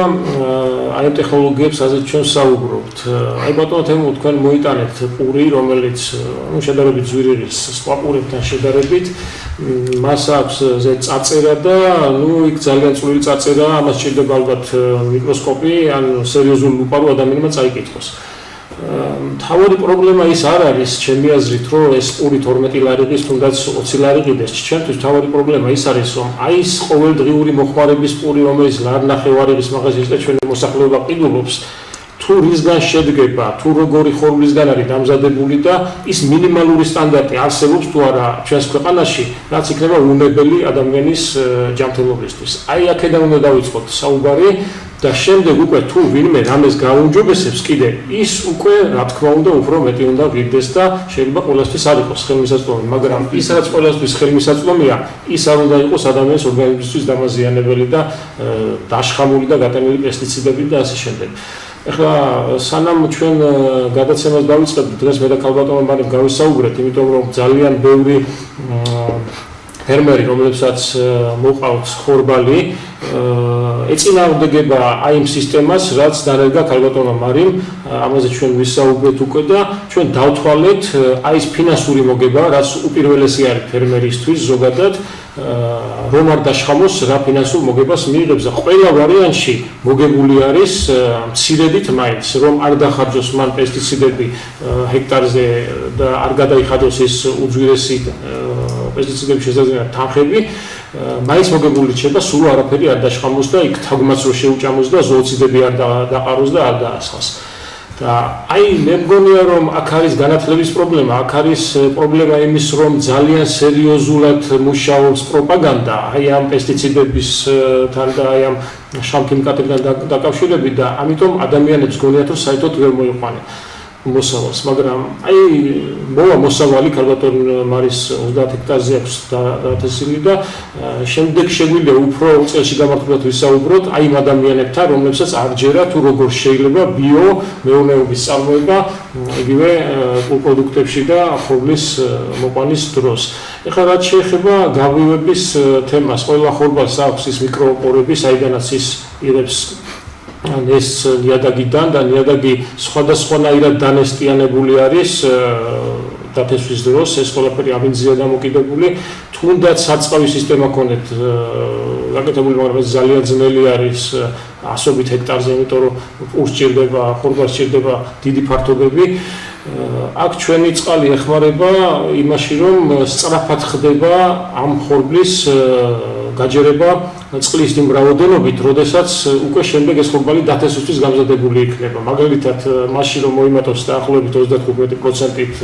აი ამ ტექნოლოგიებს, რაზეც ჩვენ საუბრობთ. აი ბატონო თემურ, თქვენ მოიტანეთ პური, რომელიც შედარებით ძვირი ის სხვა პურებთან შედარებით, მას აქვს წაწერა და იქ ძალიან წვრილი წაწერაა, ამას სჭირდება ალბათ მიკროსკოპი ან სერიოზული ლუპა, რომ ადამიანმა წაიკითხოს. თავი პრობლემა ის არ არის, ჩემი აზრით, რომ ეს პური 12 ლარიღის, თუნდაც 20 ლარიღიდეს. ჩვენთვის თავი პრობლემა ის არის, რომ აი ეს ყოველდღიური მოხმარების პური, რომელიც ნახევარიღის მაღაზიაში და ჩვენი მოსახლეობა ყიდულობს, თუ რისგან შედგება, თუ როგორი ხორბლისგან არის დამზადებული და ის მინიმალური სტანდარტი არსებობს თუ არა ჩვენს ქვეყანაში, რაც იქნება უნებელი ადამიანის ჯანმრთელობისთვის. აი აქედან უნდა დავიწყოთ საუბარი. და შემდეგ უკვე თუ ვინმე რამეს გააუმჯობესებს კიდე ის უკვე რა თქმა უნდა უფრო მეტი უნდა ვიგდეს და შეიძლება ყველასთვის არ იყოს ხელმისაწვდომი, მაგრამ ის რაც ყველასთვის ხელმისაწვდომია, ის არ უნდა იყოს ადამიანის ორგანიზმისთვის დამაზიანებელი და დაშხამული და გატანილი პესტიციდები და ასე შემდეგ. ეხლა სანამ ჩვენ გადაცემას დავიწყებთ, დღეს მე და ქალბატონმა მალე გავისაუბრეთ, იმიტომ რომ ძალიან ბევრი ფერმერი, რომლებსაც მოყავთ ხორბალი, ეწინააღმდეგება აი იმ სისტემას, რაც დანერგა ქალბატონმა მარიმ, ამაზე ჩვენ ვისაუბრეთ უკვე და ჩვენ დავთვალეთ აი ეს ფინანსური მოგება, რაც უპირველესი არის ფერმერისთვის ზოგადად, რომ არ დაშხამოს რა ფინანსურ მოგებას მიიღებს და ყველა ვარიანტში მოგებული არის მცირედით მაინც, რომ არ დახარჯოს მან პესტიციდები ჰექტარზე და არ გადაიხადოს ეს უძვირესი პესტიციდების შესაძლებლად თანხები, მაინც მოგებული რჩება, სულ არაფერი არ დაშხამოს და იქ თაგვმაც რო შეუჭამოს და ზოოციდები არ დაყაროს და არ დაასხას. და აი მე მგონია რომ აქ არის განათლების პრობლემა, აქ არის პრობლემა იმის რომ ძალიან სერიოზულად მუშაობს პროპაგანდა აი ამ პესტიციდებისთან და აი ამ შამქიმიკატებთან დაკავშირებით და ამიტომ ადამიანებს გონიათ რომ საერთოდ ვერ მოიყვანენ მოსავალს, მაგრამ აი მოვა მოსავალი ქალბატონ მარის 30 ჰექტარზე აქვს დათესილი და შემდეგ შეგვიძლია უფრო წელში გამართულად ვისაუბროთ აი იმ ადამიანებთან, რომლებსაც არ ჯერა თუ როგორ შეიძლება ბიო მეურნეობის წარმოება იგივე პროდუქტებში და ხორბლის მოყვანის დროს. ეხლა რაც შეეხება გაღვივების თემას, ყველა ხორბალს აქვს ის მიკროპორები, საიდანაც ის იღებს ეს ნიადაგიდან და ნიადაგი სხვადასხვანაირად დანესტიანებული არის დათესვის დროს, ეს ყველაფერი ამინდზეა დამოკიდებული, თუნდაც საწყავი სისტემა ქონეთ გაკეთებული, მაგრამ ეს ძალიან ძნელი არის ასობით ჰექტარზე, იმიტომ რომ პურს სჭირდება, ხორბალს სჭირდება დიდი ფართობები. აქ ჩვენი წყალი ეხმარება იმაში, რომ სწრაფად ხდება ამ ხორბლის გაჯერება წყლის იმ რაოდენობით, როდესაც უკვე შემდეგ ეს ხორბალი დათესვისთვის გამზადებული იქნება. მაგალითად, მაშინ რომ მოიმატოს დაახლოებით 35%-ით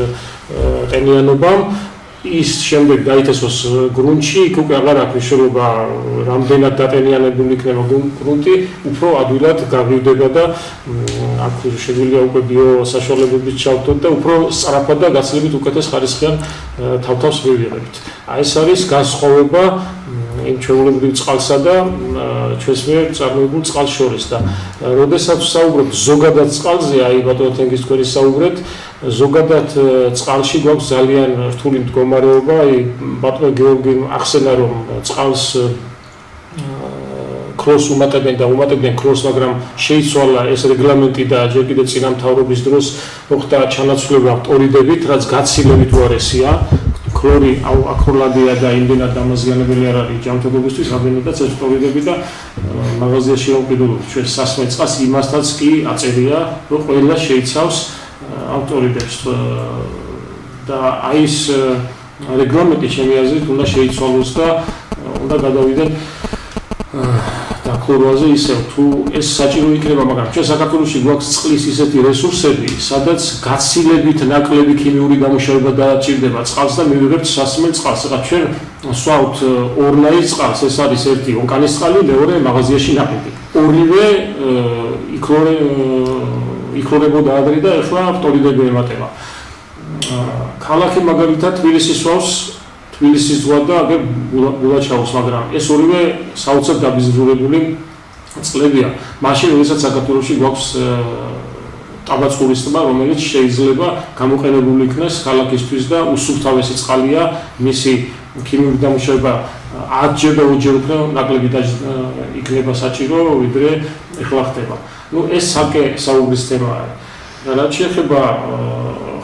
ტენიანობამ, ის შემდეგ დაითესოს გრუნტში, იქ უკვე აღარ აქვს მნიშვნელობა რამდენად დატენიანებული იქნება გრუნტი, უფრო ადვილად გაღვივდება და აქ შეგვიძლია უკვე ბიოსაშუალებებით ჩავთოთ და უფრო სწრაფად და გაცილებით უკეთეს ხარისხიან თავთავს მივიღებთ. აი ეს არის განსხვავება იმ ჩვეულებრივ წყალსა და ჩვენს მიერ წარმოებულ წყალს შორის და როდესაც ვსაუბრობთ ზოგადად წყალზე, აი ბატონო თენგიზ თქვენი საუბრეთ, ზოგადად წყალში გვაქვს ძალიან რთული მდგომარეობა, აი ბატონო გეორგი ახსენა რომ წყალს ქლორს უმატებენ და უმატებდნენ ქლორს, მაგრამ შეიცვალა ეს რეგლამენტი და ჯერ კიდევ წინა მთავრობის დროს მოხდა ჩანაცვლება ფტორიდებით, რაც გაცილებით უარესია. ქლორი აკროლადია და იმდენად დამაზიანებელი არ არის ჯანმრთელობისთვის, რამდენადაც ეს ფტორიდები და მაღაზიაში ამყიდულობთ ჩვენ სასმელ წყალს, იმასთანაც კი აწერია, რომ ყველა შეიცავს ამ ფტორიდებს და აი ეს რეგლამენტი ჩემი აზრით უნდა შეიცვალოს და უნდა გადავიდნენ ქლოროაზე ისევ თუ ეს საჭირო იქნება, მაგრამ ჩვენ საქართველოში გვაქვს წყლის ისეთი რესურსები, სადაც გაცილებით ნაკლები ქიმიური დამუშავება დაჭირდება წყალს და მივიღებთ სასმელ წყალს. ეხლა ჩვენ ვსვავთ ორნაირ წყალს, ეს არის ერთი ონკანის წყალი, მეორე მაღაზიაში ნაყოფი. ორივე იკლორებოდა ადრე და ეხლა ფტორიდები ემატება. ქალაქი მაგალითად თბილისის სვავს თბილისის ზღვა და აგერ ბულაჩაოს, მაგრამ ეს ორივე საოცრად დაბინძურებული წყლებია. მაშინ როდესაც საქართველოში გვაქვს ტაბაწყურის ტბა, რომელიც შეიძლება გამოყენებული იქნას ქალაქისთვის და უსუფთავესი წყალია, მისი ქიმიური დამუშავება 10-ჯერ და 20-ჯერ უფრო ნაკლები იქნება საჭირო, ვიდრე ეხლა ხდება. ეს საკე საუბრის თემაა. რაც შეეხება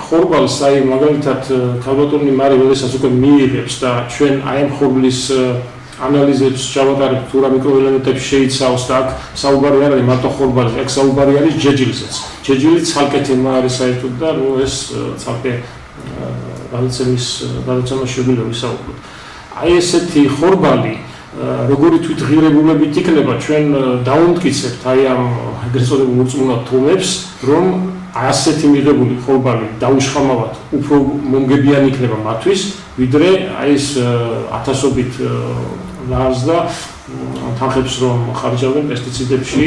ხორბალს, აი მაგალითად ქალბატონი მარი როდესაც უკვე მიიღებს და ჩვენ აი ამ ხორბლის ანალიზებს ჩავატარებთ თუ რა მიკროელემენტებს შეიცავს და აქ საუბარი არ არის მარტო ხორბალზე, აქ საუბარი არის ჯეჯილზეც. ჯეჯილი ცალკე თემა არის საერთოდ და ეს ცალკე გადაცემის შეგვიძლია ვისაუბროთ. აი ესეთი ხორბალი როგორი თვითღირებულებით იქნება, ჩვენ დავუმტკიცებთ აი ამ ეგრეთ წოდებულ მორწმუნო თომებს, რომ ასეთი მიღებული ხორბალი დაუშხამავად უფრო მომგებიანი იქნება მათთვის, ვიდრე აი ეს ათასობით ლარს და თანხებს რომ ხარჯავენ პესტიციდებში,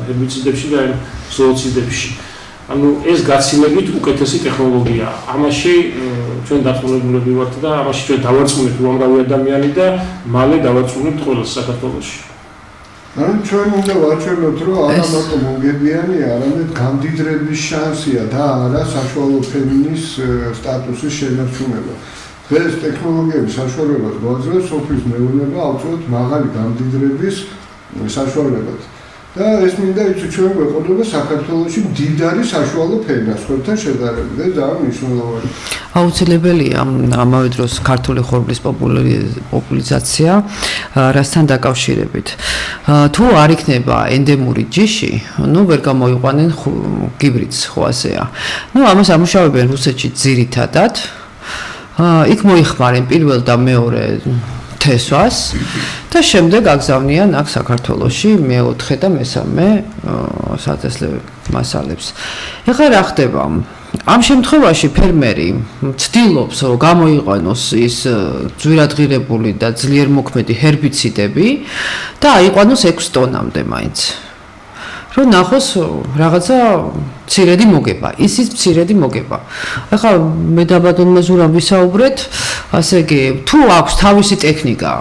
ჰერბიციდებში და ზოოციდებში. ანუ ეს გაცილებით უკეთესი ტექნოლოგიაა. ამაში ჩვენ დაწუნებულები ვართ და ამაში ჩვენ დავარწმუნებთ უამრავი ადამიანი და მალე დავარწმუნებთ ყველას საქართველოში. ანუ ჩვენ უნდა ვაჩვენოთ, რომ არა მარტო მომგებიანია, არამედ გამდიდრების შანსია და არა საშუალო ფენის სტატუსის შენარჩუნება. ეს ტექნოლოგიების საშუალებას გვაძლევს სოფლის მეურნეობა აუცილებლად მაღალი გამდიდრების საშუალებად. და ეს მინდა იცი ჩვენ გვეყოდება საქართველოში მდიდარი საშუალო ფენა სხვებთან შედარებით და ძალიან მნიშვნელოვანია. აუცილებელია ამავე დროს ქართული ხორბლის პოპულარიზაცია რასთან დაკავშირებით. თუ არ იქნება ენდემური ჯიში, ვერ გამოიყვანენ გიბრიდს, ხო ასეა. ამას ამუშავებენ რუსეთში ძირითადად. იქ მოიხმარენ პირველ და მეორე თესვას და შემდეგ აგზავნიან აქ საქართველოში მეოთხე და მესამე სათესლე მასალებს. ეხლა რა ხდება? ამ შემთხვევაში ფერმერი ცდილობს რომ გამოიყვანოს ის ძვირადღირებული და ძლიერ მოქმედი ჰერბიციდები და აიყვანოს 6 ტონამდე მაინც. რომ ნახოს რაღაცა მცირედი მოგება, ისიც მცირედი მოგება. ახლა მე დაბადონმა ზურამ ვისაუბრეთ, ასე იგი, თუ აქვს თავისი ტექნიკა,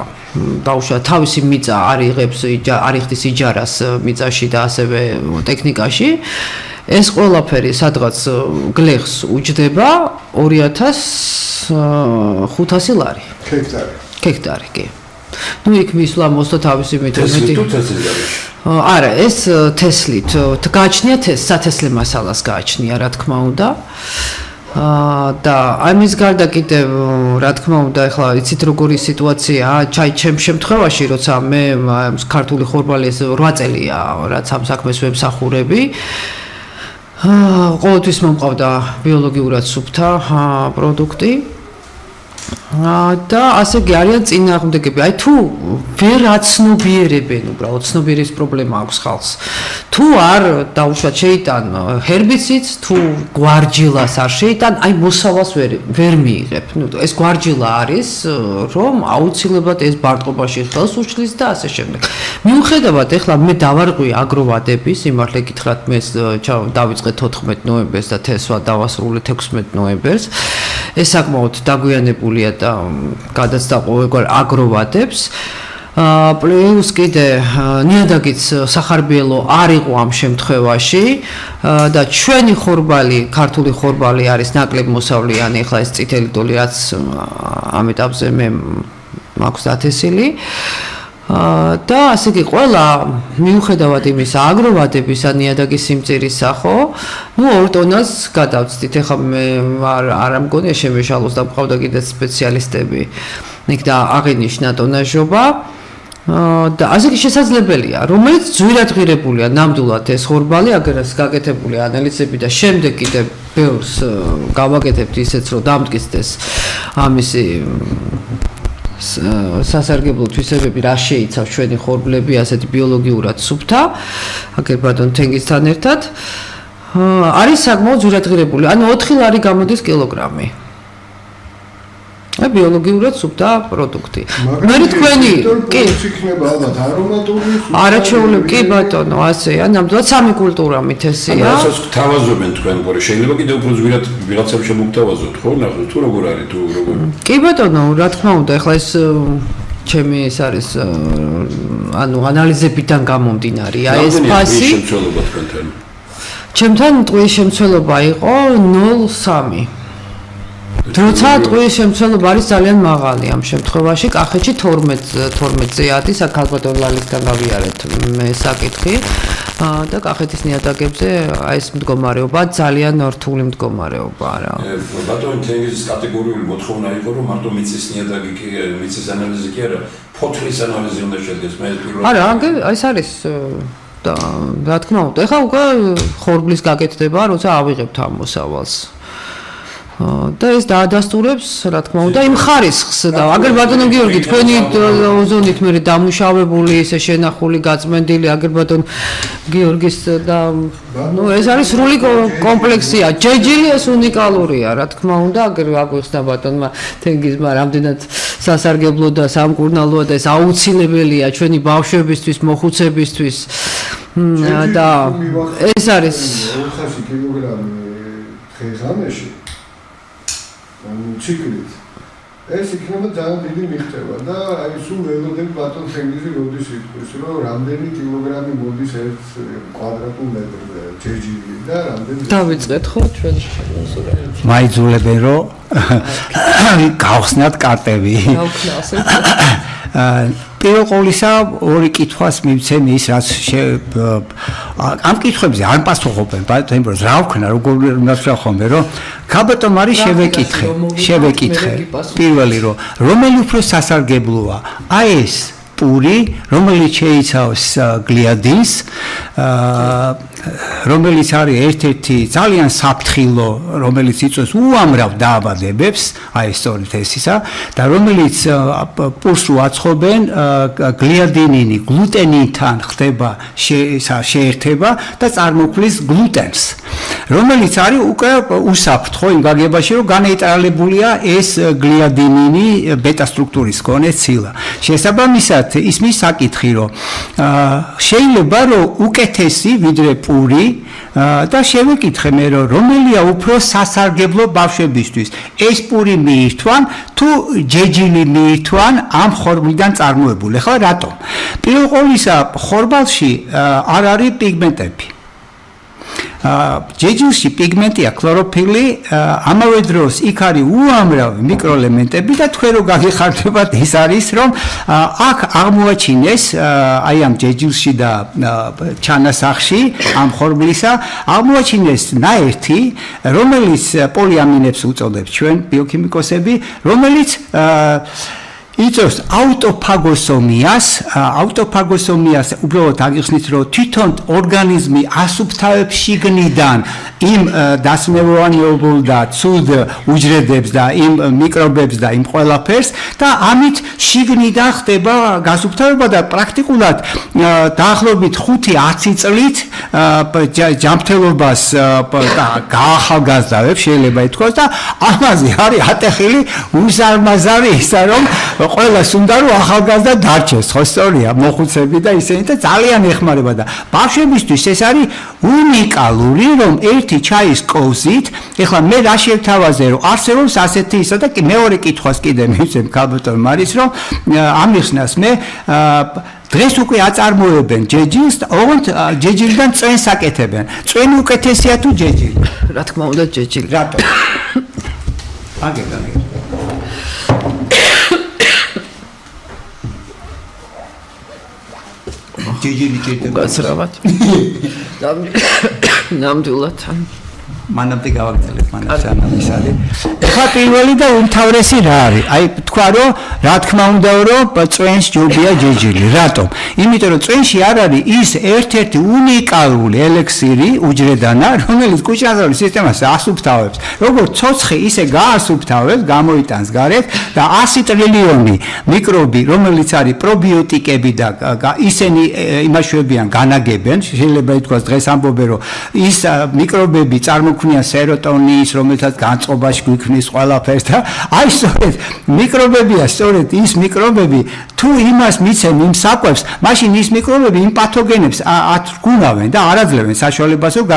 დაუშვათ თავისი მიწა არ იღებს, არ იხდის იჯარას მიწაში და ასევე ტექნიკაში, ეს ყველაფერი სადღაც გლეხს უჯდება 2500 ლარი. ჰექტარი, კი. იქ მისვლა მოსდო თავისი მეთოდით. არა, ეს თესლით გააჩნია სათესლე მასალას გააჩნია, რა თქმა უნდა. და ამის გარდა კიდევ რა თქმა უნდა, ახლა იცით როგორი სიტუაციაა, ჩემ შემთხვევაში, როცა მე ქართული ხორბალი 8 წელია, რაც ამ საქმეს ვემსახურები. ყოველთვის მომყავდა ბიოლოგიურად სუფთა პროდუქტი. და ასე კი არიან წინააღმდეგები. აი თუ ვერ აცნობიერებენ, უბრალოდ ცნობიერების პრობლემა აქვს ხალხს. თუ არ დაუშვათ შეიტან ჰერბიციდს, თუ გვარჯილას არ შეიტან, აი მოსავალს ვერ მიიღებ. ეს გვარჯილა არის, რომ აუცილებლად ეს ბარტყობაში ხელს უშლის და ასე შემდეგ. მიუხედავად, ეხლა მე დავარღვი აგროვადების, სიმართლე გითხრათ, მე დავიწყე 14 ნოემბერს და თესვა დავასრულე 16 ნოემბერს. ეს საკმაოდ დაგვიანებულია და გადაცდა ყოველგვარ აგროვადებს. პლუს კიდე ნიადაგიც სახარბიელო არ იყო ამ შემთხვევაში და ჩვენი ხორბალი, ქართული ხორბალი არის ნაკლებ მოსავლიანი, ახლა ეს წითელი ტოლი რაც ამ ეტაპზე მე მაქვს დათესილი. და ასე კი ყველა მიუხედავად იმის აგროვადებისა ნიადაგის სიმწირისა ხო 2 ტონას გადავწდით. ეხლა მე არ ამგონია შემეშალოს და მყავდა კიდე სპეციალისტები იქ და აღინიშნა ტონაჟობა და ასე კი შესაძლებელია რომელიც ძვირადღირებულია ნამდვილად ეს ხორბალი აგერას გაკეთებული ანალიზები და შემდეგ კიდე ბევრს გავაკეთებთ ისეც რომ დამტკიცდეს ამისი სასარგებლო თვისებები რა შეიცავს ჩვენი ხორბლები ასეთი ბიოლოგიურად სუფთა აგერბადონ თენგისთან ერთად არის საკმაოდ ძვირადღირებული ანუ 4 ლარი გამოდის კილოგრამი ბიოლოგიურად სუფთა პროდუქტი. მე თქვენი კი იქნება ალბათ არომატული არაჩვეულები კი ბატონო ასეა ნამდვილად სამი კულტურა მითესია. რასაც გთავაზობენ თქვენ ყურე შეიძლება კიდევ უფრო ზვირად ვიღაცამ შემოგთავაზოთ ხო ნახოთ თუ როგორ არის თუ როგორ კი ბატონო რა თქმა უნდა ეხლა ეს ჩემი ეს არის ანუ ანალიზებიდან გამომდინარე ეს ფასი შემცველობა თქვენთან ჩემთან ტყუის შემცველობა იყო 0.3. როცა ტყუის შემცველობა არის ძალიან მაღალი ამ შემთხვევაში, კახეთში 12-ზე არის, აქ ალბათ ლალისგან გავიარეთ მე საკითხი და კახეთის ნიადაგებზე აი ეს მდგომარეობა ძალიან რთული მდგომარეობაა რა. ბატონი თენგიზის კატეგორიული მოთხოვნა იყო, რომ მარტო მიწის ნიადაგი კი, მიწის ანალიზი კი არა, ფოთლის ანალიზი უნდა შედგეს. მე პირველად არა, ეს არის და რა თქმა უნდა, ეხლა უკვე ხორბლის გაკეთდება, როცა ავიღებთ ამ მოსავალს. და ეს დაადასტურებს, რა თქმა უნდა, იმ ხარისხს და აგერ ბატონო გიორგი, თქვენი ოზონით მე დამუშავებული, ესე შენახული, გაწმენდილი, აგერ ბატონ გიორგის და ეს არის სრული კომპლექსია. ჯეჯილი ეს უნიკალურია, რა თქმა უნდა, აგერ აგვიხსნა ბატონმა თენგიზმა, რამდენად სასარგებლო და სამკურნალოა და ეს აუცილებელია ჩვენი ბავშვებისთვის, მოხუცებისთვის და ეს არის 400 კილოგრამი დღე-ღამეში ციკლით. ეს იქნება ძალიან დიდი მიღწევა და აი სულ ველოდები ბატონ თენგიზი როდის იტყვის, რომ რამდენი კილოგრამი მოდის ერთ კვადრატულ მეტრზე ჯეჯილი და რამდენი დავიწყეთ ხო ჩვენ სურათი. მაიძულებენ რომ გავხსნათ კარტები. პირველ ყოვლისა ორი კითხვას მივცემ ის რაც ამ კითხვებზე არ პასუხობენ ბატონო რა ვქნა როგორ უნდა ხომ რომ ქალბატონ არის შევეკითხე პირველი რომ რომელი უფრო სასარგებლოა აი ეს პური რომელიც შეიცავს გლიადინს რომელიც არის ერთ-ერთი ძალიან საფრთხილო რომელიც იწვევს უამრავ დაავადებებს აი სწორედ ეს ისა და რომელიც პურს უაცხობენ გლიადინინი გლუტენინთან ხდება შეერთება და წარმოქმნის გლუტენს რომელიც არის უკვე უსაფრთხო იმ გაგებაში რომ განეიტრალებულია ეს გლიადინინი ბეტა სტრუქტურის მქონე ცილა შესაბამისად ისმის საკითხი რომ შეიძლება რომ უკეთესი ვიდრე პური და შევეკითხე მე რომ რომელია უფრო სასარგებლო ბავშვებისთვის ეს პური მიირთვან თუ ჯეჯილი მიირთვან ამ ხორბლიდან წარმოებული ხო რატომ პირველ ყოვლისა ხორბალში არ არის პიგმენტები ჯეჯილში პიგმენტია ქლოროფილი ამავე დროს იქ არის უამრავი მიკროელემენტები და თქვენ რო გაგიხარდებათ ის არის რომ აქ აღმოაჩინეს აი ამ ჯეჯილში და ჩანასახში ამ ხორბლისა აღმოაჩინეს ნაერთი რომელიც პოლიამინებს უწოდებს ჩვენ ბიოქიმიკოსები რომელიც იწვევს აუტოფაგოსომიას უბრალოდ აგიხსნით რომ თვითონ ორგანიზმი ასუფთავებს შიგნიდან იმ დასმევანიებულ და ცუდ უჯრედებს და იმ მიკრობებს და იმ ყველაფერს და ამით შიგნიდან ხდება გასუფთავება და პრაქტიკულად დაახლოებით 5-10 წლით ჯანმრთელობას გაახალგაზრდავებს შეიძლება ითქვას და ამაზე არის ატეხილი უზარმაზარი ისა რომ ყველას უნდა რომ ახალგაზრდა დარჩეს ხო სწორია მოხუცები და ისინი და ძალიან ეხმარება და ბავშვებისთვის ეს არის უნიკალური რომ ერთი ჩაის კოვზით ეხლა მე რა შევთავაზე რომ არსებობს ასეთი ისა და მეორე კითხვას კიდე მივცემ ქალბატონ მარის რომ ამიხსნას მე დღეს უკვე აწარმოებენ ჯეჯილს და ოღონდ ჯეჯილიდან წვენს აკეთებენ წვენი უკეთესია თუ ჯეჯილი რა თქმა უნდა ჯეჯილი რატო აგერგან ჯეჯილი ჭირდება გასრავად ნამდვილად მანამდე გავაგრძელებ მანამდე ის არის ხა პირველი და უმთავრესი რა არის აი თქვა რომ რა თქმა უნდა რომ წვენს ჯობია ჯეჯილი რატომ იმიტომ რომ წვენში არ არის ის ერთ-ერთი უნიკალური ელექსირი უჯრედანა რომელიც კუჭნაძრავის სისტემას ასუფთავებს როგორც ცოცხი ისე გაასუფთავებს გამოიტანს გარეთ და 100 ტრილიონი მიკრობი რომელიც არის პრობიოტიკები და ისინი იმაშვებიან განაგებენ შეიძლება ითქვას დღეს ამბობენ რომ ის მიკრობები წარმოქმნიან სეროტონის რომელსაც განწყობაში გვიქმნის ყველაფერს და აი სწორედ მიკრობებია სწორედ ის მიკრობები თუ იმას მიცემ იმ საკვებს მაშინ ის მიკრობები იმ პათოგენებს ათრგუნავენ და არ აძლევენ საშუალებას რომ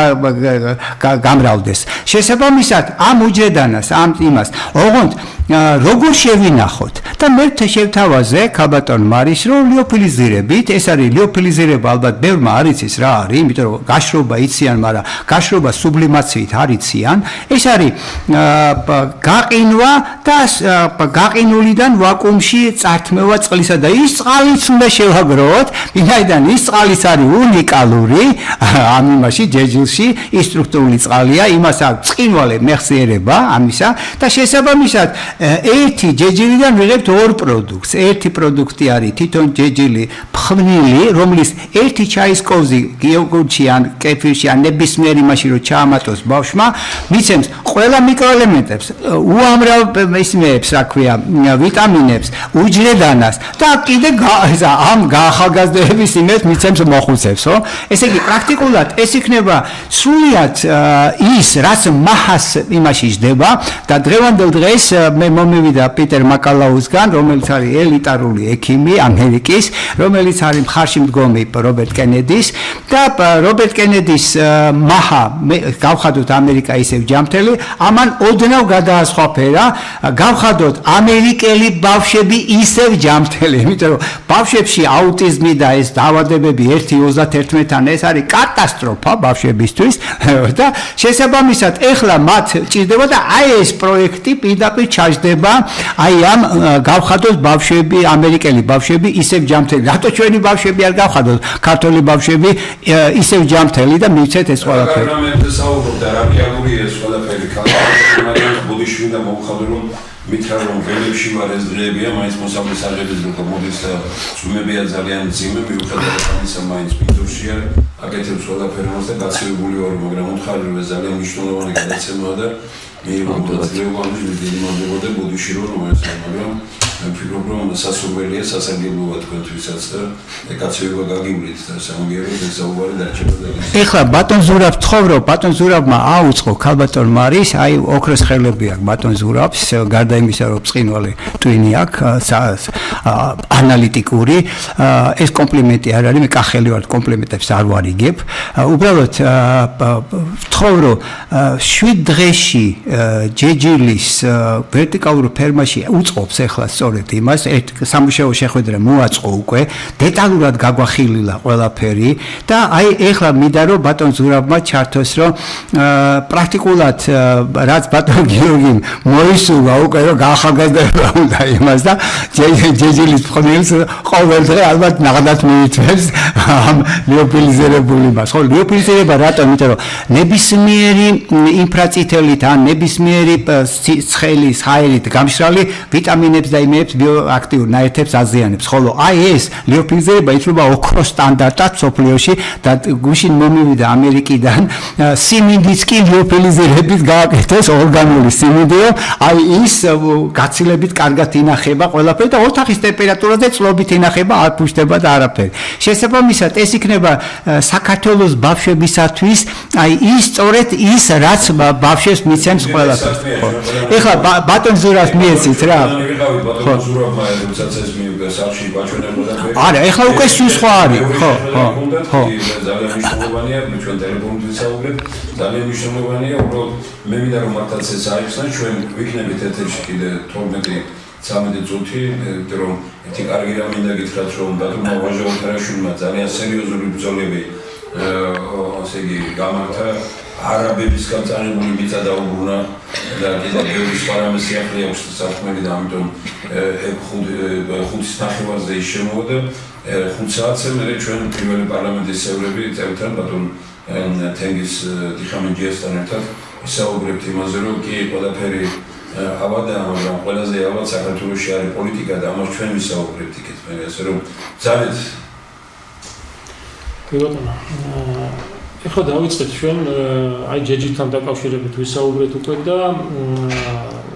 გამრავლდეს შესაბამისად ამ უჯრედანას ამ იმას ოღონდ როგორ შევინახოთ და მე შევთავაზე ქალბატონ მარის რომ ლიოფილიზირებით ეს არის ლიოფილიზირება ალბათ ბევრმა არ იცის რა არის იმიტომ რომ გაშრობა იციან მაგრამ გაშრობა სუბლიმაციით არ იციან ეს არის გაყინვა და გაყინულიდან ვაკუუმში წართმევა წყლისა და ის წყალიც უნდა შევაგროვოთ ვინაიდან ის წყალის არის უნიკალური ამ იმაში ჯეჯილში ის სტრუქტურული წყალია იმას აქვს წყინვალე მეხსიერება ამისა და შესაბამისად ერთი ჯეჯილიდან ვიღებთ ორ პროდუქტს ერთი პროდუქტი არის თვითონ ჯეჯილი ფხვნილი რომლის ერთი ჩაის კოვზი იოგურტში ან კეფირში ან ნებისმიერ იმაში რომ ჩაამატოს ბავშვმა მიცემს ყველა მიკროელემენტებს უამრავ ისმეებს რა ქვია ვიტამინებს უჯრედანას და კიდე ამ გაახალგაზრდების იმებს მიცემს მოხუცებს ხო ესე იგი პრაქტიკულად ეს იქნება სრულიად ის რაც მაჰას იმაში ჯდება და დღევანდელ დღეს მე მომივიდა პიტერ მაკალაუსგან რომელიც არის ელიტარული ექიმი ამერიკის რომელიც არის მხარში მდგომი რობერტ კენედის და რობერტ კენედის მაჰა გავხადოთ ამერიკა ისევ ჯამთელი ამან ოდნავ გადაასხვაფერა გავხადოთ ამერიკელი ბავშვები ისევ ჯამთელი იმიტომ რომ ბავშვებში აუტიზმი და ეს დაავადებები 1/31-თან ეს არის კატასტროფა ბავშვებისთვის და შესაბამისად ეხლა მათ ჭირდება და აი ეს პროექტი პირდაპირ ჩაჯდება აი ამ გავხადოთ ბავშვები ამერიკელი ბავშვები ისევ ჯამთელი რატო ჩვენი ბავშვები არ გავხადოთ ქართული ბავშვები ისევ ჯამთელი და მივცეთ ეს ყველაფერი საუბრობდა რა რეალური ეს ყველაფერი ქალბატონ ბუდიშვილი და მომხდარ რომ მითხრა რომ ველებში ვარ ეს დღეებია მაინც მოსავლის აღების რო მოდის და წვიმებია ძალიან მძიმე მიუხედავად ამისა მაინც პინდურშია აკეთებს ყველაფერს და გაცილებული ვარ მაგრამ უთხარი რომ ძალიან მნიშვნელოვანი გადაცემაა და მიიღო ძლებამში დიდი მომდებოდა და ბუდიში რომ მაგრამ ვფიქრობ რომ სასურველია სასარგებლოა თქვენთვისაც და ეკაცება გაგივლით და სამგეროდ ეს საუბარი დარჩება და ეხლა ბატონ ზურაბ თხოვრო ბატონ ზურაბმა აუწყო ქალბატონ მარის აი ოქროს ხელები აქვს ბატონ ზურაბს გარდა იმისა რომ ბრწყინვალე ტვინი აქვს ანალიტიკური ეს კომპლიმენტი არ არის მე კახელი ვარ კომპლიმენტებს არ ვარიგებ უბრალოდ თხოვრო 7 დღეში ჯეჯილის ვერტიკალურ ფერმაში უწყობს ეხლა იმას ერთ სამუშაო შეხვედრა მოაწყო უკვე დეტალურად გაგვახილილა ყველაფერი და აი ეხლა მინდა რომ ბატონ ზურაბმა ჩართოს რომ პრაქტიკულად რაც ბატონ გიორგიმ მოისურვა უკვე რომ გაახალგაზრდა უნდა იმას და ჯეჯილის ფხვნილს ყოველ დღე ალბათ ნაღდათ მიიწევს ამ ლიოფილიზირებული მას ხო ლიოფილიზირება რატომ იმიტომ რომ ნებისმიერი ინფრაწითელით ან ნებისმიერი ცხელის ჰაერით გამშრალი ვიტამინებს და იმებს ბიოაქტიურ ნაერთებს აზიანებს ხოლო აი ეს ლიოფილიზირება ითვლება ოქროს სტანდარტად სოფლიოში და გუშინ მომივიდა ამერიკიდან სიმინდიც კი ლიოფილიზირებით გააკეთეს ორგანული სიმინდიო აი ის გაცილებით კარგად ინახება ყველაფერი და ოთახის ტემპერატურაზე წლობით ინახება არ ფუშდება და არაფერი შესაბამისად ეს იქნება საქართველოს ბავშვებისათვის აი ის სწორედ ის რაც ბავშვებს მიცემს ყველაფერს ეხლა ბატონ ზურაბს მიეცით რა ხო ზურაბმა როდესაც ეს მიუგდა სახში ბაჩვენებოდა არა ეხლა უკვე სხვა არის ხო ძალიან მნიშვნელოვანია ჩვენ ტელეფონით ვისაუბრებთ ძალიან მნიშვნელოვანია უბრალოდ მე მინდა რომ მართლაც ეს აიხსნა ჩვენ ვიქნებით ეთერში კიდე 12-13 წუთი რომ ერთი კარგი რამ მინდა გითხრათ რომ ბატონმა ვაჟაოთარაშვილმა ძალიან სერიოზული ბრძოლები ასე იგი გამართა არაბებისგან წარებული მიწა დაუბრუნა და კიდევ ბევრი სხვა რამე სიახლე აქვს საქმეები და ამიტომ 5 ნახევარზე ის შემოვიდა 5 საათზე მე ჩვენ პირველი პარლამენტის წევრები წევრთან ბატონ თენგის დიხამენჯიასთან ერთად ვისაუბრებთ იმაზე რომ კი ყველაფერი ავადა მაგრამ ყველაზე ავად საქართველოში არის პოლიტიკა და ამას ჩვენ ვისაუბრებთ იქეთ მე ასე რომ ძალიან ბატონო ეხლა დავიწყეთ ჩვენ აი ჯეჯილთან დაკავშირებით ვისაუბრეთ უკვე და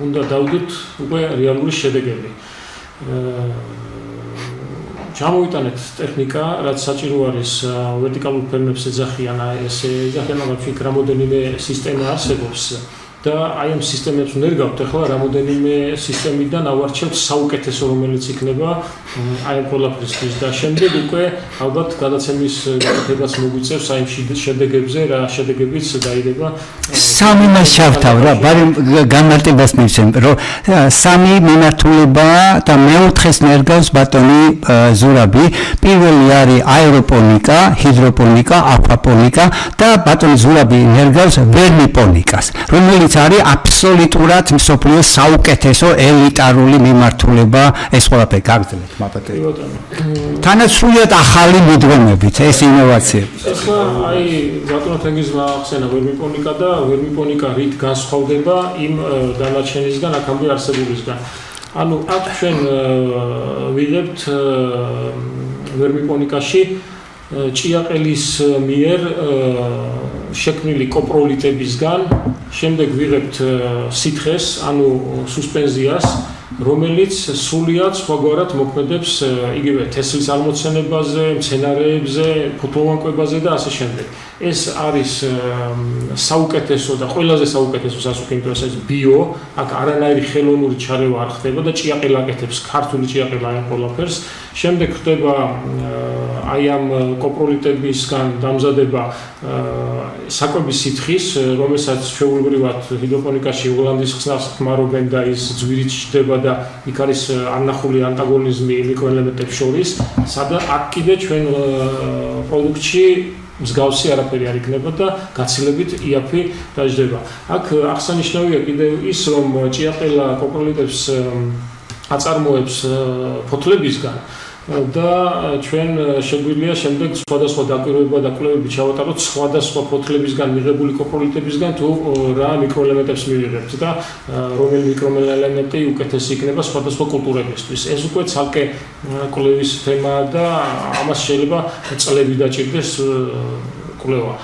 უნდა დავდოთ უკვე რეალური შედეგები. ჩამოვიტანეთ ტექნიკა, რაც საჭირო არის ვერტიკალურ ფერმებს ეძახიან, ეს ეძახიან, მაგრამ რამოდენიმე სისტემა არსებობს და აი ამ სისტემებს უნდა გავთ ახლა რამოდენიმე სისტემიდან ავარჩევთ საუკეთესო რომელიც იქნება აი ამ ყველაფრისთვის და შემდეგ უკვე ალბათ გადაცემის გაკეთებას მოგვიწევს აი შედეგებზე რა შედეგებიც დაიდება სამი მასშავთავ რა ბარემ განმარტებას მივცემ რომ სამი მიმართულება და მეოთხეს ნერგავს ბატონი ზურაბი პირველი არის აეროპონიკა ჰიდროპონიკა აკვაპონიკა და ბატონი ზურაბი ნერგავს ვერმიპონიკას რომელიც არის აბსოლუტურად მსოფლიოს საუკეთესო ელიტარული მიმართულება ეს ყველაფერი გაგრძელეთ მაპატე თანაც სრულიად ახალი მიდგომებით ეს ინოვაციები ახლა აი ბატონო თენგიზმა ახსენა ვერმიპონიკა და ვერმიპონიკა რით განსხვავდება იმ დანარჩენისგან აქამდე არსებულისგან ანუ აქ ჩვენ ვიღებთ ვერმიპონიკაში ჭიაყელის მიერ შექმნილი კოპროლიტებისგან შემდეგ ვიღებთ სითხეს ანუ სუსპენზიას რომელიც სრულიად სხვაგვარად მოქმედებს იგივე თესლის აღმოცენებაზე, მცენარეებზე, ფოთლოვანკვებაზე და ასე შემდეგ. ეს არის საუკეთესო და ყველაზე საუკეთესო სასუქი იმიტომ ეს ბიო, აქ არანაირი ხელოვნური ჩარევა არ ხდება და ჭიაყელა აკეთებს ქართული ჭიაყელა ამ ყველაფერს. შემდეგ ხდება აი ამ კოპროლიტებისგან დამზადება საკვების სითხის, რომელსაც ჩვეულებრივად ჰიდროპონიკაში ულანდის ხსნას ხმარობენ და ის ძვირით ჩდება და იქ არის არნახული ანტაგონიზმი მიკროელემენტებს შორის, სადაც აქ კიდე ჩვენ პროდუქტში მსგავსი არაფერი არ იქნება და გაცილებით იაფი დაждდება. აქ აღსანიშნავია კიდევ ის, რომ ჭიაყელა კოპროლიტებს აწარმოებს ფოთლებისგან და ჩვენ შეგვიძლია შემდეგ სხვადასხვა დაკვირვება და კვლევები ჩავატაროთ სხვადასხვა ფოთლებისგან მიღებული კოპროლიტებისგან თუ რა მიკროელემენტებს მივიღებთ და რომელი მიკროელემენტი უკეთესი იქნება სხვადასხვა კულტურებისთვის. ეს უკვე ცალკე კვლევის თემაა და ამას შეიძლება წლები დაჭირდეს კვლევა.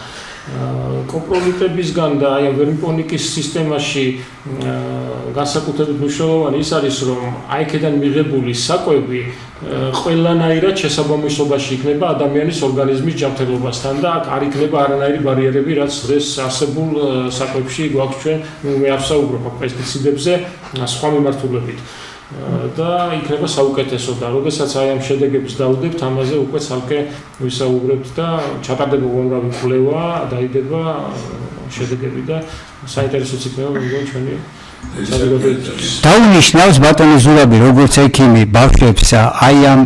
კოპროლიტებისგან და აი ვერმიპონიკის სისტემაში განსაკუთრებით მნიშვნელოვანი ის არის, რომ აიქედან მიღებული საკვები ყველანაირად შესაბამისობაში იქნება ადამიანის ორგანიზმის ჯანმრთელობასთან და აქ არ იქნება არანაირი ბარიერები, რაც დღეს არსებულ საკვებში გვაქვს ჩვენ, მე არ ვსაუბრობ პესტიციდებზე, სხვა მიმართულებით. და იქნება საუკეთესო და როდესაც აი ამ შედეგებს დავდებთ, ამაზე უკვე ცალკე ვისაუბრებთ და ჩატარდება უამრავი კვლევა, დაიდება შედეგები და საინტერესოც იქნება მეგონი ჩვენი დაუნიშნავს ბატონი ზურაბი როგორც ექიმი ბავშვებს აი ამ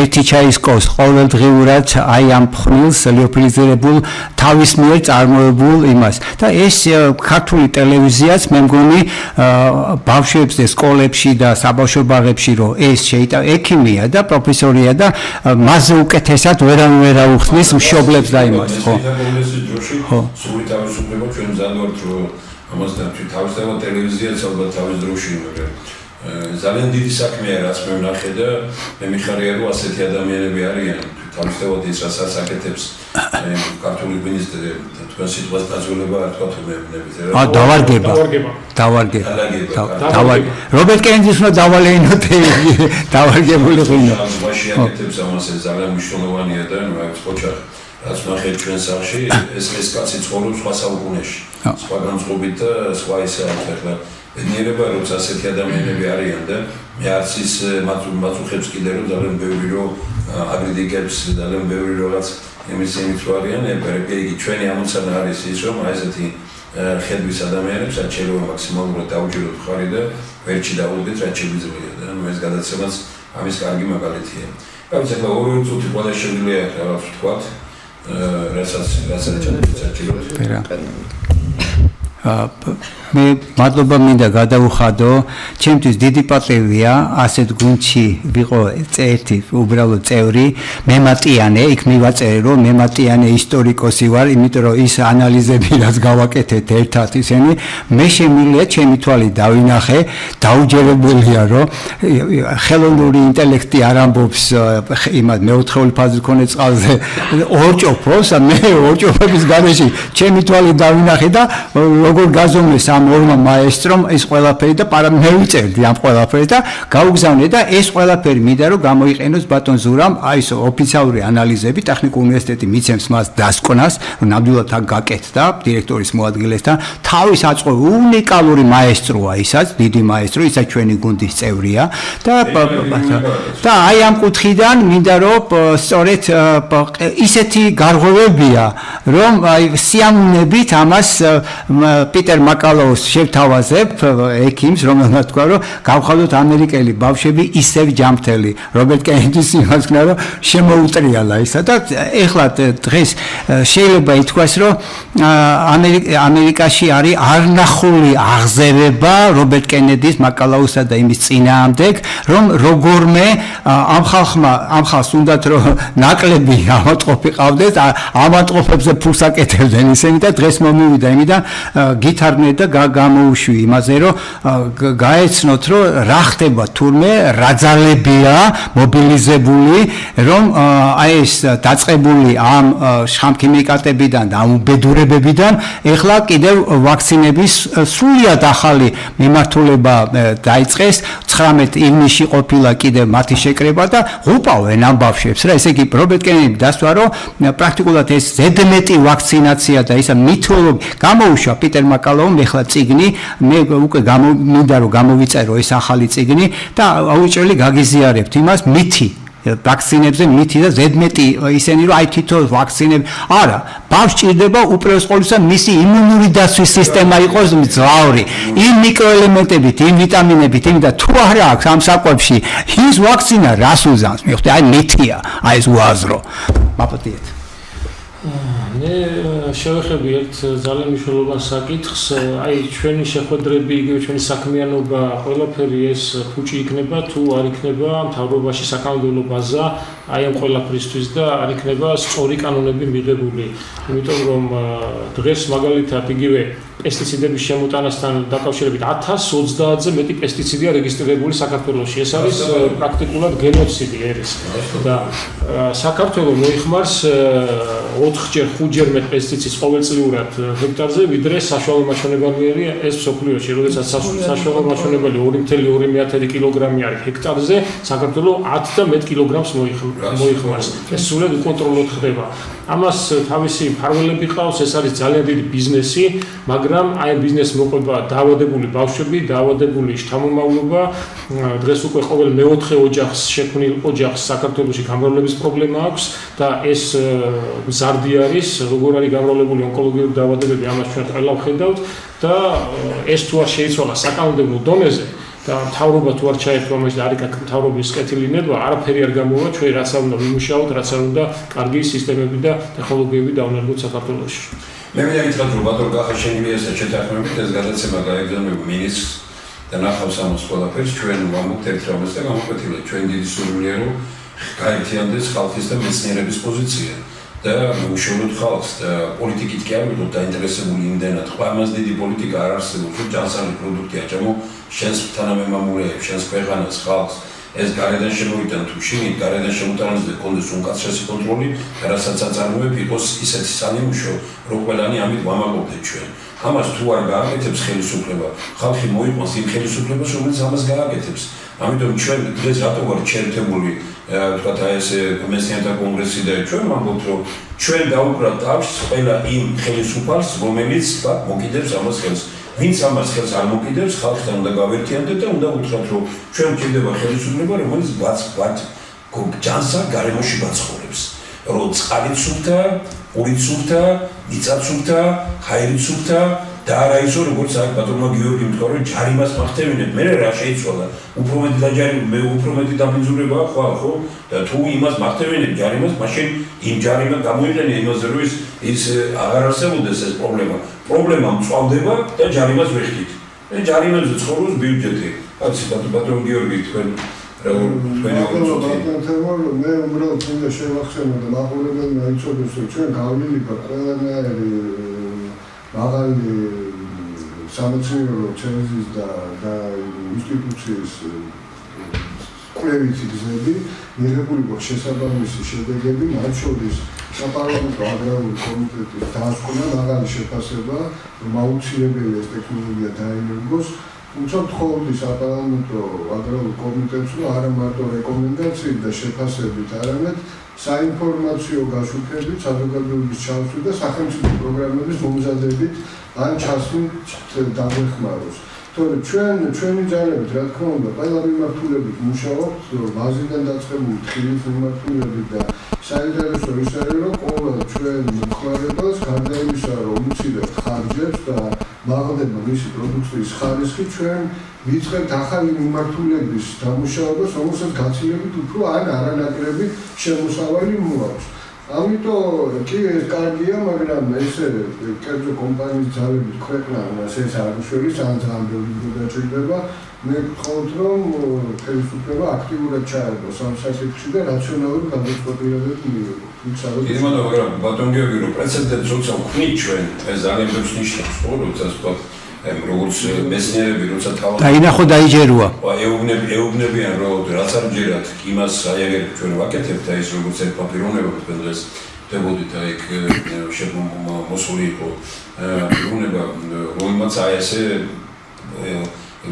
ერთი ჩაის კოს ყოველდღიურად აი ამ ფხვნილს ლიოფილიზირებულ თავის მიერ წარმოებულ იმას და ეს ქართული ტელევიზიაც მე მგონი ბავშვებს და სკოლებში და საბავშვო ბაღებში რომ ეს შეიძლება ექიმია და პროფესორია და მასზე უკეთესად ვერავინ ვერ აუხსნის მშობლებს და იმას ხო ხო სული თავისუფლება ჩვენ ზადვართ რომ ამას და თავისთავად ტელევიზიაც ალბათ თავის დროში მაგრამ ძალიან დიდი საქმეა რაც მე ვნახე და მე მიხარია რომ ასეთი ადამიანები არიან თავისთავად ის რასაც აკეთებს ქართული ღვინის თქვენ სიტყვას დაძველება არ თქვა თუ მე დავარგება რობერტ კენედის უნდა დავალეინოთ დავარგებული ღვინო მაშინ აკეთებს ამას ეს ძალიან მნიშვნელოვანია და ნუ აქ ხოჭა რაც ნახე ჩვენ სახში ეს კაცი ცხოვრობს სხვა საუკუნეში სხვა განწყობით და სხვა ისე ახლა ნიერება როცა ასეთი ადამიანები არიან და მე არც ის მაწუხებს კიდე რომ ძალიან ბევრი რომ აგრიდიკებს ძალიან ბევრი რაღაც იმის არიან ეპერეგი ჩვენი ამოცანა არის ის რომ ესეთი ხედვის ადამიანებს რაც შეიძლება მაქსიმალურად დაუჭიროთ ხარი და ვერჩი დაუდგეთ რაც შეგვიძლია და ნუ ეს გადაცემაც ამის კარგი მაგალითია. Გავიც ახლა ორი წუთი ყველა შეგვიძლია რაღაც ვთქვათ რასაც ჩაჭიროთ. მე მადლობა მინდა გადავუხადო, ჩემთვის დიდი პატივია ასეთ გუნდში ვიყო ერთი უბრალოდ წევრი, მემატიანე, იქ მივაწერე რომ მემატიანე ისტორიკოსი ვარ, იმიტომ რომ ის ანალიზები რაც გავაკეთეთ ერთად ისინი, მე შემიძლია ჩემი თვალი დავინახე, დაუჯერებულია რომ ხელოვნური ინტელექტი არ ამბობს იმად მეოთხეული ფაზის მქონე წყალზე ორჭოფოს, მე ორჭოფების გარეშე ჩემი თვალი დავინახე და როგორ გაზომეს ამ ორმა მაესტრომ ეს ყველაფერი და მე ვიწერდი ამ ყველაფერს და გაუგზავნე და ეს ყველაფერი მინდა რომ გამოიყენოს ბატონ ზურამ აი ეს ოფიციალური ანალიზები ტექნიკური უნივერსიტეტი მიცემს მას დასკვნას რომ ნამდვილად აქ გაკეთდა დირექტორის მოადგილესთან თავის აწყო უნიკალური მაესტროა ისაც დიდი მაესტრო ისაც ჩვენი გუნდის წევრია და აი ამ კუთხიდან მინდა რომ სწორედ ისეთი გარღვევებია რომ აი სიამოვნებით ამას პიტერ მაკალოუს შევთავაზებ ექიმს რომელმაც თქვა რომ გავხადოთ ამერიკელი ბავშვები ისევ ჯანმრთელი რობერტ კენედის იმას ქნა რომ შემოუტრიალა ისა და ეხლა დღეს შეიძლება ითქვას რომ ამერიკაში არის არნახული აღზევება რობერტ კენედის მაკალაუსა და იმის წინააღმდეგ რომ როგორმე ამ ხალხს უნდათ რომ ნაკლები ამატყოფი ყავდეს ამატყოფებზე ფულს აკეთებდნენ ისინი და დღეს მომივიდა იმიდან გითარდნენ და გამოუშვი იმაზე რომ გაეცნოთ რომ რა ხდება თურმე რა ძალებია მობილიზებული რომ აი ეს დაწყებული ამ შხამქიმიკატებიდან და ამ უბედურებებიდან ეხლა კიდევ ვაქცინების სრულიად ახალი მიმართულება დაიწყეს 19 ივნისში ყოფილა კიდევ მათი შეკრება და ღუპავენ ამ ბავშვებს რა ესე იგი რობერტ კენედი დასვა რომ პრაქტიკულად ეს ზედმეტი ვაქცინაცია და ისა მითოლოგი გამოუშვა პიტერ მაკალოუმ ეხლა წიგნი მე უკვე მინდა რომ გამოვიწერო ეს ახალი წიგნი და აუჭრელი გაგიზიარებთ იმას მითი ვაქცინებზე მითი და ზედმეტი ისენი რომ აი თითო ვაქცინები არა ბავშვს ჭირდება უპირველეს ყოვლისა მისი იმუნური დაცვის სისტემა იყოს მძლავრი იმ მიკროელემენტებით იმ ვიტამინებით იმ და თუ არა აქვს ამ საკვებში ის ვაქცინა რას უზამს მიხდი აი მითია აი ეს უაზრო მაპატიეთ მე შევეხები ერთ ძალიან მნიშვნელოვან საკითხს აი ჩვენი შეხვედრები იგივე ჩვენი საქმიანობა ყველაფერი ეს ფუჭი იქნება თუ არ იქნება მთავრობაში საკანონმდებლო ბაზა აი ამ ყველაფრისთვის და არ იქნება სწორი კანონები მიღებული იმიტომ რომ დღეს მაგალითად იგივე პესტიციდების შემოტანასთან დაკავშირებით 1030-ზე მეტი პესტიციდია რეგისტრირებული საქართველოში ეს არის პრაქტიკულად გენოციდი ერის და საქართველოს მოიხმარს 4-ჯერ 5-ჯერ მეტ პესტიციდს ყოველწლიურად ჰექტარზე ვიდრე საშუალო მაჩვენებელია ეს მსოფლიოში როდესაც საშუალო მაჩვენებელი 2.2 კილოგრამი არის ჰექტარზე საქართველოს 10 და მეტ კილოგრამს მოიხმარს ეს სულად უკონტროლოდ ხდება ამას თავისი მფარველები ყავს ეს არის ძალიან დიდი ბიზნესი მაგრამ აი ბიზნესს მოყვება დაავადებული ბავშვები, დაავადებული შთამომავლობა, დღეს უკვე ყოველ მეოთხე ოჯახს შექმნილ ოჯახს საქართველოში გამრავლების პრობლემა აქვს და ეს მზარდი არის, როგორ არის გამრავლებული ონკოლოგიური დაავადებები, ამას ჩვენ ყველა ვხედავთ და ეს თუ არ შეიცვალა საკანონმდებლო დონეზე და მთავრობა თუ არ ჩაერთვა ამაში და არ იქ მთავრობის კეთილინება, არაფერი არ გამოვა, ჩვენ რაც არ უნდა ვიმუშაოთ, რაც არ უნდა კარგი სისტემები და ტექნოლოგიები დავნერგოთ საქართველოში. მე მივიღეთ რომ ბატონ გახაშენილი ესა შეთანხმებით ეს გადაცემა გაეგზავნება მინისტრს და ნახავს ამას ყველაფერს ჩვენ ვამბობთ ერთ რამეს და გამოკვეთილად ჩვენ დიდი სურვილია რომ გაერთიანდეს ხალხის და მეცნიერების პოზიცია და უშუალოდ ხალხს და პოლიტიკით კი არ ვიყოთ დაინტერესებული იმდენად ხო ამას დიდი პოლიტიკა არ არსებობს რომ ჯანსაღი პროდუქტი აჭამო შენს თანამემამულეებს შენს ქვეყანას ხალხს ეს გარედან შემოვიდნენ თუ შინით გარედან შემოტანაზე კონდეს უმკაცრესი კონტროლი და რასაც აწარმოებ იყოს ისეთი სანიმუშო რომ ყველანი ამით ვამაყობდეთ ჩვენ ამას თუ არ გააკეთებს ხელისუფლება ხალხი მოიყვანს იმ ხელისუფლებას რომელიც ამას გააკეთებს ამიტომ ჩვენ დღეს რატო ვარ ჩერთებული თქვათ აი ეს მეცნიერთა კონგრესი და ჩვენ ვამბობთ რომ ჩვენ დაუბრალთ თავს ყველა იმ ხელისუფალს რომელიც თქვათ მოკიდებს ამას ხელს ვინც ამას ხელს არ მოკიდებს, ხალხთან უნდა გავერთიანდეთ და უნდა უთხრათ, რომ ჩვენ გვჭირდება ხელისუფლება, რომელიც ვართ ჯანსაღ გარემოში ვაცხოვრებს. რომ წყალით სუფთა, პურით სუფთა, მიწათ სუფთა, ჰაერით სუფთა და არა ისო, როგორც აქ ბატონმა გიორგიმ თქვა, რომ ჯარიმას მახტევინებ, მე რა შეიცვალა. უფრო მეტი დაჯარიმება, მე უფრო მეტი დაბინძურებაა ხვალ, ხო? და თუ იმას მახტევინებ ჯარიმას, მაშინ იმ ჯარიმა გამოიყენე იმაზე, რომ ის აღარ არსებობდეს ეს პრობლემა. პრობლემა მწვავდება და ჯარიმას ვეხდით. და ჯარიმაზე ცხოვრობს ბიუჯეტი. კაცი ბატონ გიორგი თქვენ თქვენი მე უბრალოდ მინდა შევახსენო და მაყურებელმა იცოდეს, რომ ჩვენ გავლენილი ყველანაირი მაღალი სამეცნიერო ცენზის და ინსტიტუციის კვლევითი გზები, მიღებული გვაქვს შესაბამისი შედეგები, მათ შორის საპარლამენტო აგრარული კომიტეტის დასკვნა, მაღალი შეფასება, რომ აუცილებელია ეს ტექნოლოგია დაენერგოს, თუმცა ვთხოვდი საპარლამენტო აგრარულ კომიტეტს, რომ არა მარტო რეკომენდაციით და შეფასებით, არამედ საინფორმაციო გაშუქებით, საზოგადოების ჩართვით და სახელმწიფო პროგრამების მომზადებით ან ჩასვლით დაგვეხმაროს. თორემ ჩვენი ძალებით, რა თქმა უნდა, ყველა მიმართულებით მუშაობთ, ბაზიდან დაწყებული ხილის მიმართულებით და საინტერესო ის არის, რომ ყოველ ჩვენ მომხმარებელს გარდა იმისა, რომ უცილებთ ხარჯებს და მაღლდება მისი პროდუქციის ხარისხი, ჩვენ ვიწყებთ ახალი მიმართულების დამუშავებას, რომელსაც გაცილებით უფრო ან არანაკლები შემოსავალი მოაქვს. ამიტომ კი ეს კარგია, მაგრამ ესე კერძო კომპანიის ძალებით ქვეყნას ეს არ უშველის, ან ძალიან ბევრი დაჭირდება. მე ვთხოვთ, რომ ხელისუფლება აქტიურად ჩაერგოს ამ საკითხში და რაციონალური გადაწყვეტილებები მიიღოს. იმენა, მაგრამ ბატონ გიორგი, რომ პრეცედენტს როცა ვქმნით ჩვენ, ეს ძალიან ბევრს ნიშნავს, ხო, როცა ვთქვათ, როგორც მეცნიერები, როცა თავად დაინახო დაიჯეროა. ეუბნებიან, რომ რაც არ ჯერათ, იმას აი ეგერ ჩვენ ვაკეთებთ, აი ეს როგორც ერთ პიროვნება თქვენ დღეს ხდებოდით, აი ეგ მოსული იყო პიროვნება, რომელმაც აი ესე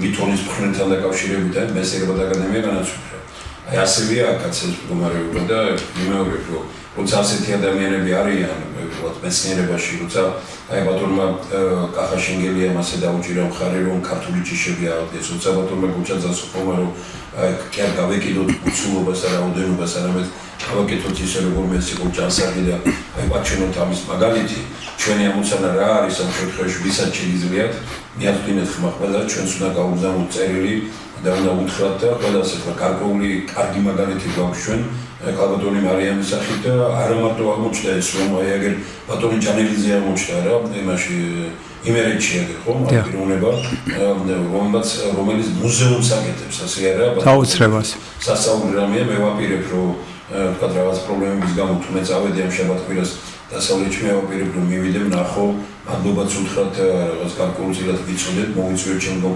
ლითონის ფრენთან დაკავშირებით აი მესერბად აკადემია განაცხადა. აი ასევეა აქაც ეს მდგომარეობა და იმეორებ, რომ როცა ასეთი ადამიანები არიან, ვთქვათ, მეცნიერებაში, როცა აი ბატონმა კახაშინგელიამ ასე დაუჭირა მხარი, რომ ქართული ჯიშები აღდგეს, როცა ბატონმა გუჩაძეს ხომა, რომ კი არ გავეკიდოთ უცულობას და რაოდენობას, არამედ გავაკეთოთ ისე, როგორ მე იყო ჯანსაღი და აი ვაჩვენოთ ამის მაგალითი, ჩვენი ამოცანა რა არის ამ შემთხვევაში, ვისაც შეგიძლიათ, მიაწვდინეთ ხმახმა და ჩვენც უნდა გავუგზავნოთ წერილი და უნდა უთხრათ და ყველა ასე თქვა გარკვეული კარგი მაგალითი გვაქვს ჩვენ კალბატონი მარიამის სახით და არა მარტო აღმოჩნდა ეს, რომ აი აგერ ბატონი ჯანელიძე აღმოჩნდა რა, იმაში იმერეთში აგერ ხო, პიროვნება, რომელიც მუზეუმს აკეთებს, ასე არა, გაუცრებას. სასწაული რამეა, მე ვაპირებ, რომ თქვა რაღაც პრობლემების გამო თუ მე წავედი ამ შაბათ-კვირას დასავლეთში, მე ვაპირებ, რომ მივიდე ვნახო, მადლობაც უთხრათ რაღაც გარკვეულწილად ვიცოდეთ, მოვიწვიეთ შემდგომ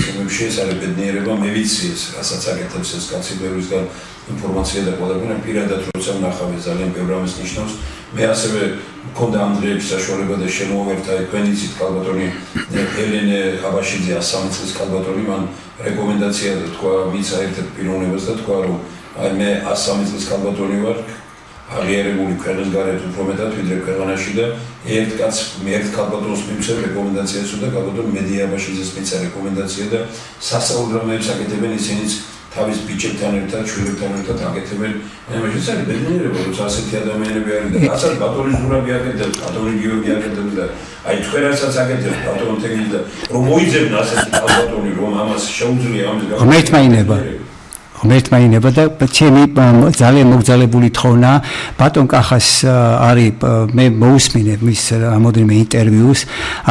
შემებში ეს არის ბედნიერება, მე ვიცი ეს, რასაც აკეთებს ეს კაცი ბევრისგან ინფორმაცია და ყველაფერი პირადად როცა ვნახავ ეს ძალიან ბევრ რამეს ნიშნავს. მე ასევე მქონდა ამ დღეებში საშუალება და შემოვერთა თქვენი ცით კალბატონი ელენე აბაშიძე 103 წლის კალბატონი მან რეკომენდაცია და თქვა მიცა ერთ-ერთ პიროვნებას და თქვა რომ აი მე 103 წლის კალბატონი ვარ აღიარებული ქვეყნის გარეთ უფრო მეტად ვიდრე ქვეყანაში და ერთ კალბატონს მივცემ რეკომენდაციას და კალბატონ მედია აბაშიძეს მიცა რეკომენდაცია და სასწაულ რამეებს აკეთებენ ისინიც თავის ბიჭებთან ერთად, შვილებთან ერთად აკეთებენ. ეს არის ბედნიერება, როცა ასეთი ადამიანები არის და რასაც ბატონი ზურაბი აკეთებს, ბატონი გიორგი აკეთებს და აი თქვენ რასაც აკეთებს ბატონ თემი და რომ მოიძებნა ასეთი კალბატონი, რომ ამას შეუძლია ამის ღმერთმა ინება და ჩემი ძალიან მოგზალებული თხოვნა ბატონ კახას არის მე მოусმინე მის რამოდენიმე ინტერვიუს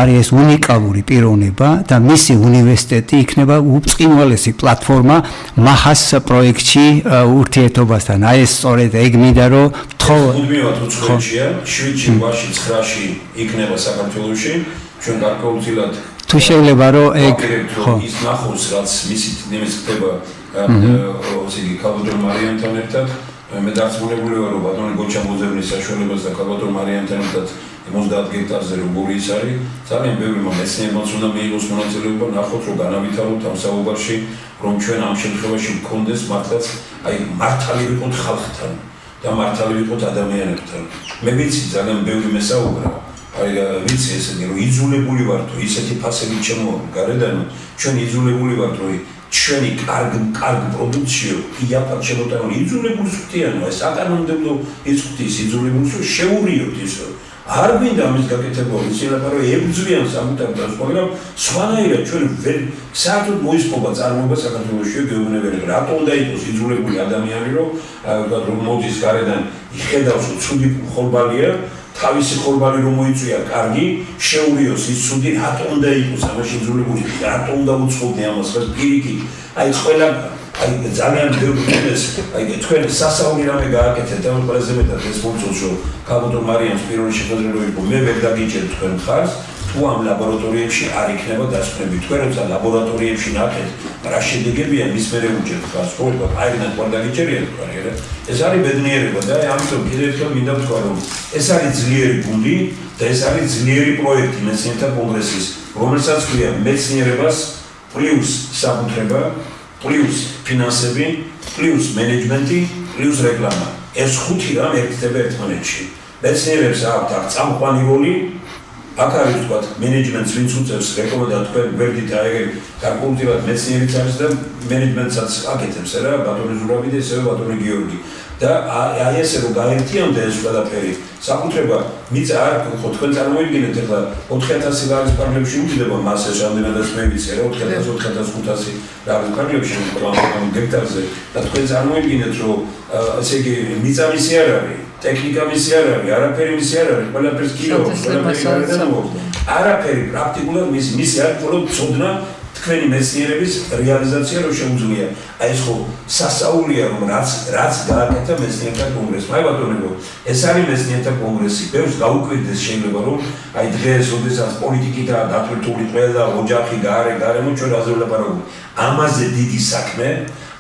არის ეს უნიკალური პიროვნება და მისი უნივერსიტეტი იქნება უბრწყინვალესი პლატფორმა მახას პროექტში ურთიერთობასთან. აი ეს სწორედ ეგ მინდა რომ მუდმივად უცხოეთშია 7-ში, 8-ში, 9-ში იქნება საქართველოში ჩვენ გარკვეულწილად თუ შეიძლება რომ ეგ ხო ის ნახოს რაც მისი ნემის ხდება ისე კალბატონ მარიამთან ერთად მე დარწმუნებული ვარ რომ ბატონი გოჩა მოძებნის საშუალებას და კალბატონ მარიამთან ერთად 50 გექტარზე როგორი ის არის ძალიან ბევრი მეცნიერებმაც უნდა მიიღოს მონაწილეობა ნახოთ რომ განავითაროთ ამ საუბარში რომ ჩვენ ამ შემთხვევაში გქონდეს მართლაც აი მართალი ვიყოთ ხალხთან და მართალი ვიყოთ ადამიანებთან მე ვიცი ძალიან ბევრი მესაუბრა აი ვიცი ესეთი რომ იძულებული ვართ რომ ისეთი ფასებით შემოვიდეთ გარედან ჩვენ იძულებული ვართ რომ ჩვენი კარგ პროდუქციო იაფად შემოტანილი იძულებული ხდიანო ეს აკანონმდებლო ის ხდის იძულებული რომ შეურიოთ ისო არ გვინდა ამის გაკეთება ისინი რომ ებრძვიან სამუდამოდ მაგრამ სხვანაირად ჩვენ საერთოდ მოისყობა წარმოება საქართველოში გეუბნებიან რატო უნდა იყოს იძულებული ადამიანი რომ მოდის გარედან იხედავს რომ ცუდი ხორბალია თავისი ხორბალი რომ მოიწვია კარგი შეურიოს ის ცუდი რატო უნდა იყოს ამაში იძულებული რატო უნდა უცხობდე ამას ხარ პირიქით აი ყველა აი ძალიან ბევრი ეს აი თქვენ სასაული რამე გააკეთეთ და ყველაზე მეტად ეს მომწონს რომ კალბატონ მარიამს პირველი შეხვედრა რო იყო მე ვერ დაგიჭერთ თქვენ ხარს თუ ამ ლაბორატორიებში არ იქნება დასკვნები. თქვენ როცა ლაბორატორიებში ნახეთ, რა შედეგებია, მის მერე უჭერთ ხას, ხო, აირიდან ყარ დაგიჭერია თქვენ, რა. ეს არის ბედნიერება და ამიტომ კიდევ ერთხელ მინდა ვთქვა, რომ ეს არის ძლიერი გუნდი და ეს არის ძლიერი პროექტი მეცნიერთა კონგრესის, რომელსაც ქვია მეცნიერებას პლუს საკუთრება, პლუს ფინანსები, პლუს მენეჯმენტი, პლუს რეკლამა. ეს ხუთი რამ ერთდება ერთმანეთში. მეცნიერებს აქვთ აქ წამყვანი როლი, აქ არის თქვა მენეჯმენტს ვინც უწევს რეკომენდაციას თქვენ გვერდით აიღე გარკვეულწილად მეცნიერიც არის და მენეჯმენტსაც აკეთებს რა ბატონი ზურაბი და ესევე ბატონი გიორგი და აი ესე რომ გაერთიანდა ეს ყველაფერი საკუთრება მიწა არ ხო თქვენ წარმოიდგინეთ ახლა 4000 ლარის პარლებში უძდება მასეს რამდენადაც მე ვიცი რა 4000 4500 ლარის პარლებში გექტარზე და თქვენ წარმოიდგინეთ რომ ესე იგი მიწა მისი არ არის ტექნიკა მისი არ არის, არაფერი მისი არ არის, ყველაფერს გიაქვს, არაფერი პრაქტიკულად მისი არის, მხოლოდ ცოდნა თქვენი მეცნიერების რეალიზაცია რომ შეუძლია. აი ეს ხო სასაულია რომ რაც გააკეთა მეცნიერთა კონგრესმა. აი ბატონებო, ეს არის მეცნიერთა კონგრესი. ბევრს გაუკვირდეს შეიძლება რომ აი დღეს ოდესაც პოლიტიკითაა დათვლილი ყველა ოჯახი, გარემო ჩვენ რაზე ვლაპარაკობთ. ამაზე დიდი საქმე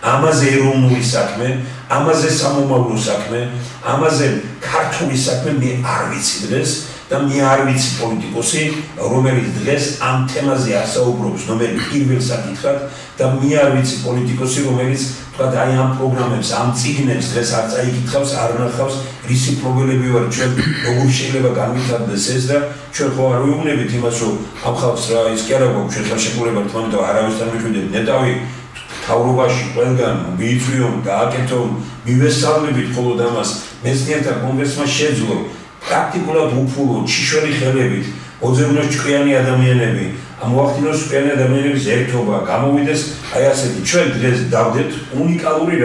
ამაზე ეროვნული საქმე, ამაზე სამომავლო საქმე, ამაზე ქართული საქმე მე არ ვიცი დღეს და მე არ ვიცი პოლიტიკოსი, რომელიც დღეს ამ თემაზე ასაუბრობს, რომელიც პირველ საკითხად და მე არ ვიცი პოლიტიკოსი, რომელიც თქვა აი ამ პროგრამებს, ამ წიგნებს დღეს არ წაიკითხავს, არ ნახავს, რისი პრობლემები ვარ ჩვენ, როგორ შეიძლება განვითარდეს ეს და ჩვენ ხო არ ვიუნებით იმას, რომ ამ ხალხს რა ის კი არა გვაქვს ჩვენ ხელშეკრულება თვითონ არავისთან მიხვიდეთ, ნეტავი თავრობაში ყველგან მიიწვიონ, გააკეთონ, მივესალმებით მხოლოდ ამას მეცნიერთა კონგრესმა შეძლო პრაქტიკულად უფულო, ჩიშველი ხელებით, მოძებნოს ჭკვიანი ადამიანები, მოახდინოს ჭკვიანი ადამიანების ერთობა, გამოვიდეს აი ასეთი ჩვენ დღეს დავდეთ უნიკალური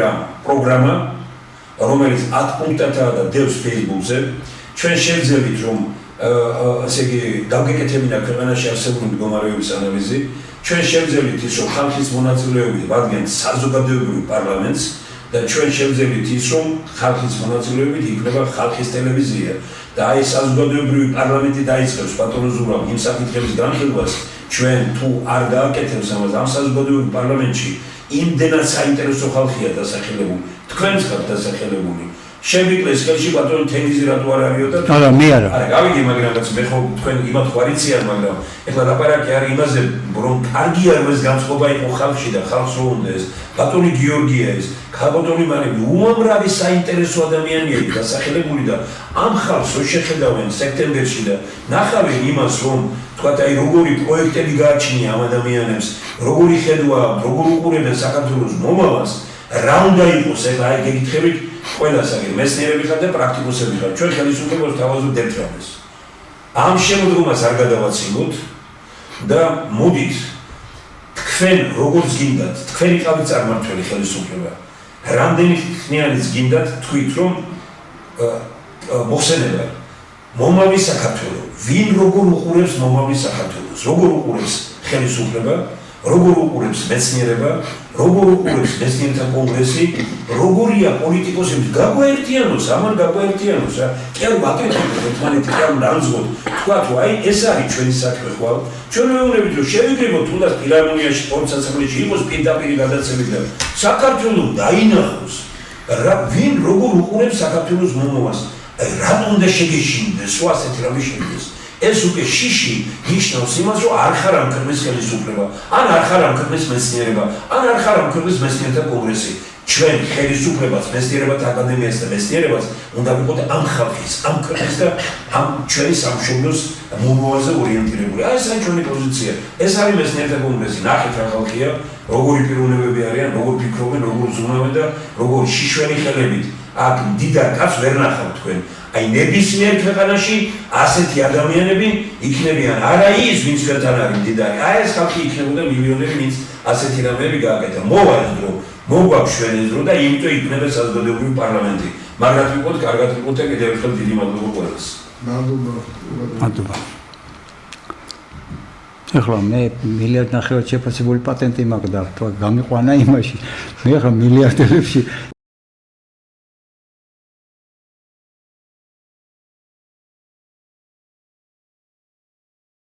პროგრამა, რომელიც 10 პუნქტათაა და დევს Facebook-ზე, ჩვენ შევძელით რომ ასე იგი დავგეკეთებინა ქვეყანაში არსებული მდგომარეობის ანალიზი ჩვენ შევძელით ის რომ ხალხის მონაწილეობით ვადგენთ საზოგადოებრივ პარლამენტს და ჩვენ შევძელით ის რომ ხალხის მონაწილეობით იქნება ხალხის ტელევიზია და აი საზოგადოებრივი პარლამენტი დაიწყებს ბატონო ზურაბ იმ საკითხების განხილვას ჩვენ თუ არ გააკეთებს ამას ამ საზოგადოებრივ პარლამენტში იმდენად საინტერესო ხალხია დასახელებული თქვენც ხართ დასახელებული შემიკლეს ხელში ბატონი თენგიზი რატო არ არისო და არა მე არა არა გავიგე მაგრამ მე ხო თქვენ იმათ ხარიციან მაგრამ ეხლა ლაპარაკი არის იმაზე რომ კარგი არ ეს განწყობა იყო ხალხში და ხალხს რო უნდა ეს ბატონი გიორგია ეს ბატონი მარები უამრავი საინტერესო ადამიანია დასახელებული და ამ ხალხს რო შეხედავენ სექტემბერში და ნახავენ იმას რომ თქვათ აი როგორი პროექტები გააჩნია ამ ადამიანებს როგორი ხედვა როგორ უყურებენ საქართველოს მომავალს რა უნდა იყოს ეხლა აი გეკითხებით ყველას აგერ მეცნიერებითა და პრაქტიკოსებითა ჩვენ ხელისუფლებას თავაზობთ ერთმანეთს ამ შემოდგომას არ გადავაცილოთ და მოდით თქვენ როგორც გინდათ თქვენი ყავით წარმართველი ხელისუფლება რამდენი ხნიანიც გინდათ თქვით რომ მოხსენება მომავლის საქართველოს ვინ როგორ უყურებს მომავლის საქართველოს როგორ უყურებს ხელისუფლება როგორ უყურებს მეცნიერება როგორ უყურებს მეცნიერთა კონგრესი როგორია პოლიტიკოსები გაგვაერთიანოს ამან გაგვაერთიანოს რა კი არ ვაკეთებთ ერთმანეთი კი არ ნანძღოთ თქვა თუ აი ეს არის ჩვენი საქმე ხვალ ჩვენ ვეუბნებით რომ შევიკრიბოთ თუნდაც ფილარმონიაში სპორტსაცებრებში იყოს პირდაპირი გადაცემით და საქართველოს დაინახოს რა ვინ როგორ უყურებს საქართველოს მომავალს რატომ უნდა შეგეშინდეს სხვა ასეთი რამე შეგვიდეს ეს უკვე შიში ნიშნავს იმას რომ არ ხარ ამ ქვეყნის ხელისუფლება ან არ ხარ ამ ქვეყნის მეცნიერება ან არ ხარ ამ ქვეყნის მეცნიერთა კონგრესი ჩვენ ხელისუფლებას მეცნიერებათა აკადემიას და მეცნიერებას უნდა ვიყოთ ამ ხალხის ამ ქვეყნის და ამ ჩვენი სამშობლოს მომავალზე ორიენტირებული აი ეს არის ჩვენი პოზიცია ეს არის მეცნიერთა კონგრესი ნახეთ რა ხალხია როგორი პიროვნებები არიან როგორ ფიქრობენ როგორ ზრუნავენ და როგორ შიშველი ხელებით აქ დიდარ კაცს ვერ ნახავთ თქვენ აი ნებისმიერ ქვეყანაში ასეთი ადამიანები იქნებიან არა ის ვინც ჩვენთან არის მდიდარი აი ეს ხალხი იქნებოდა მილიონები ვინც ასეთი რამეები გააკეთა მოვა ეს დრო მოგვაქვს ჩვენ ეს დრო და იმიტომ იქნება საზოგადოებრივი პარლამენტი მაგრამ ვიყოთ კარგად ვიყოთ და კიდევ ერთხელ დიდი მადლობა ყველას მადლობა ეხლა მე მილიარდ ნახევარად შეფასებული პატენტი მაქვს და თქვა გამიყვანა იმაში მე ახლა მილიარდელებში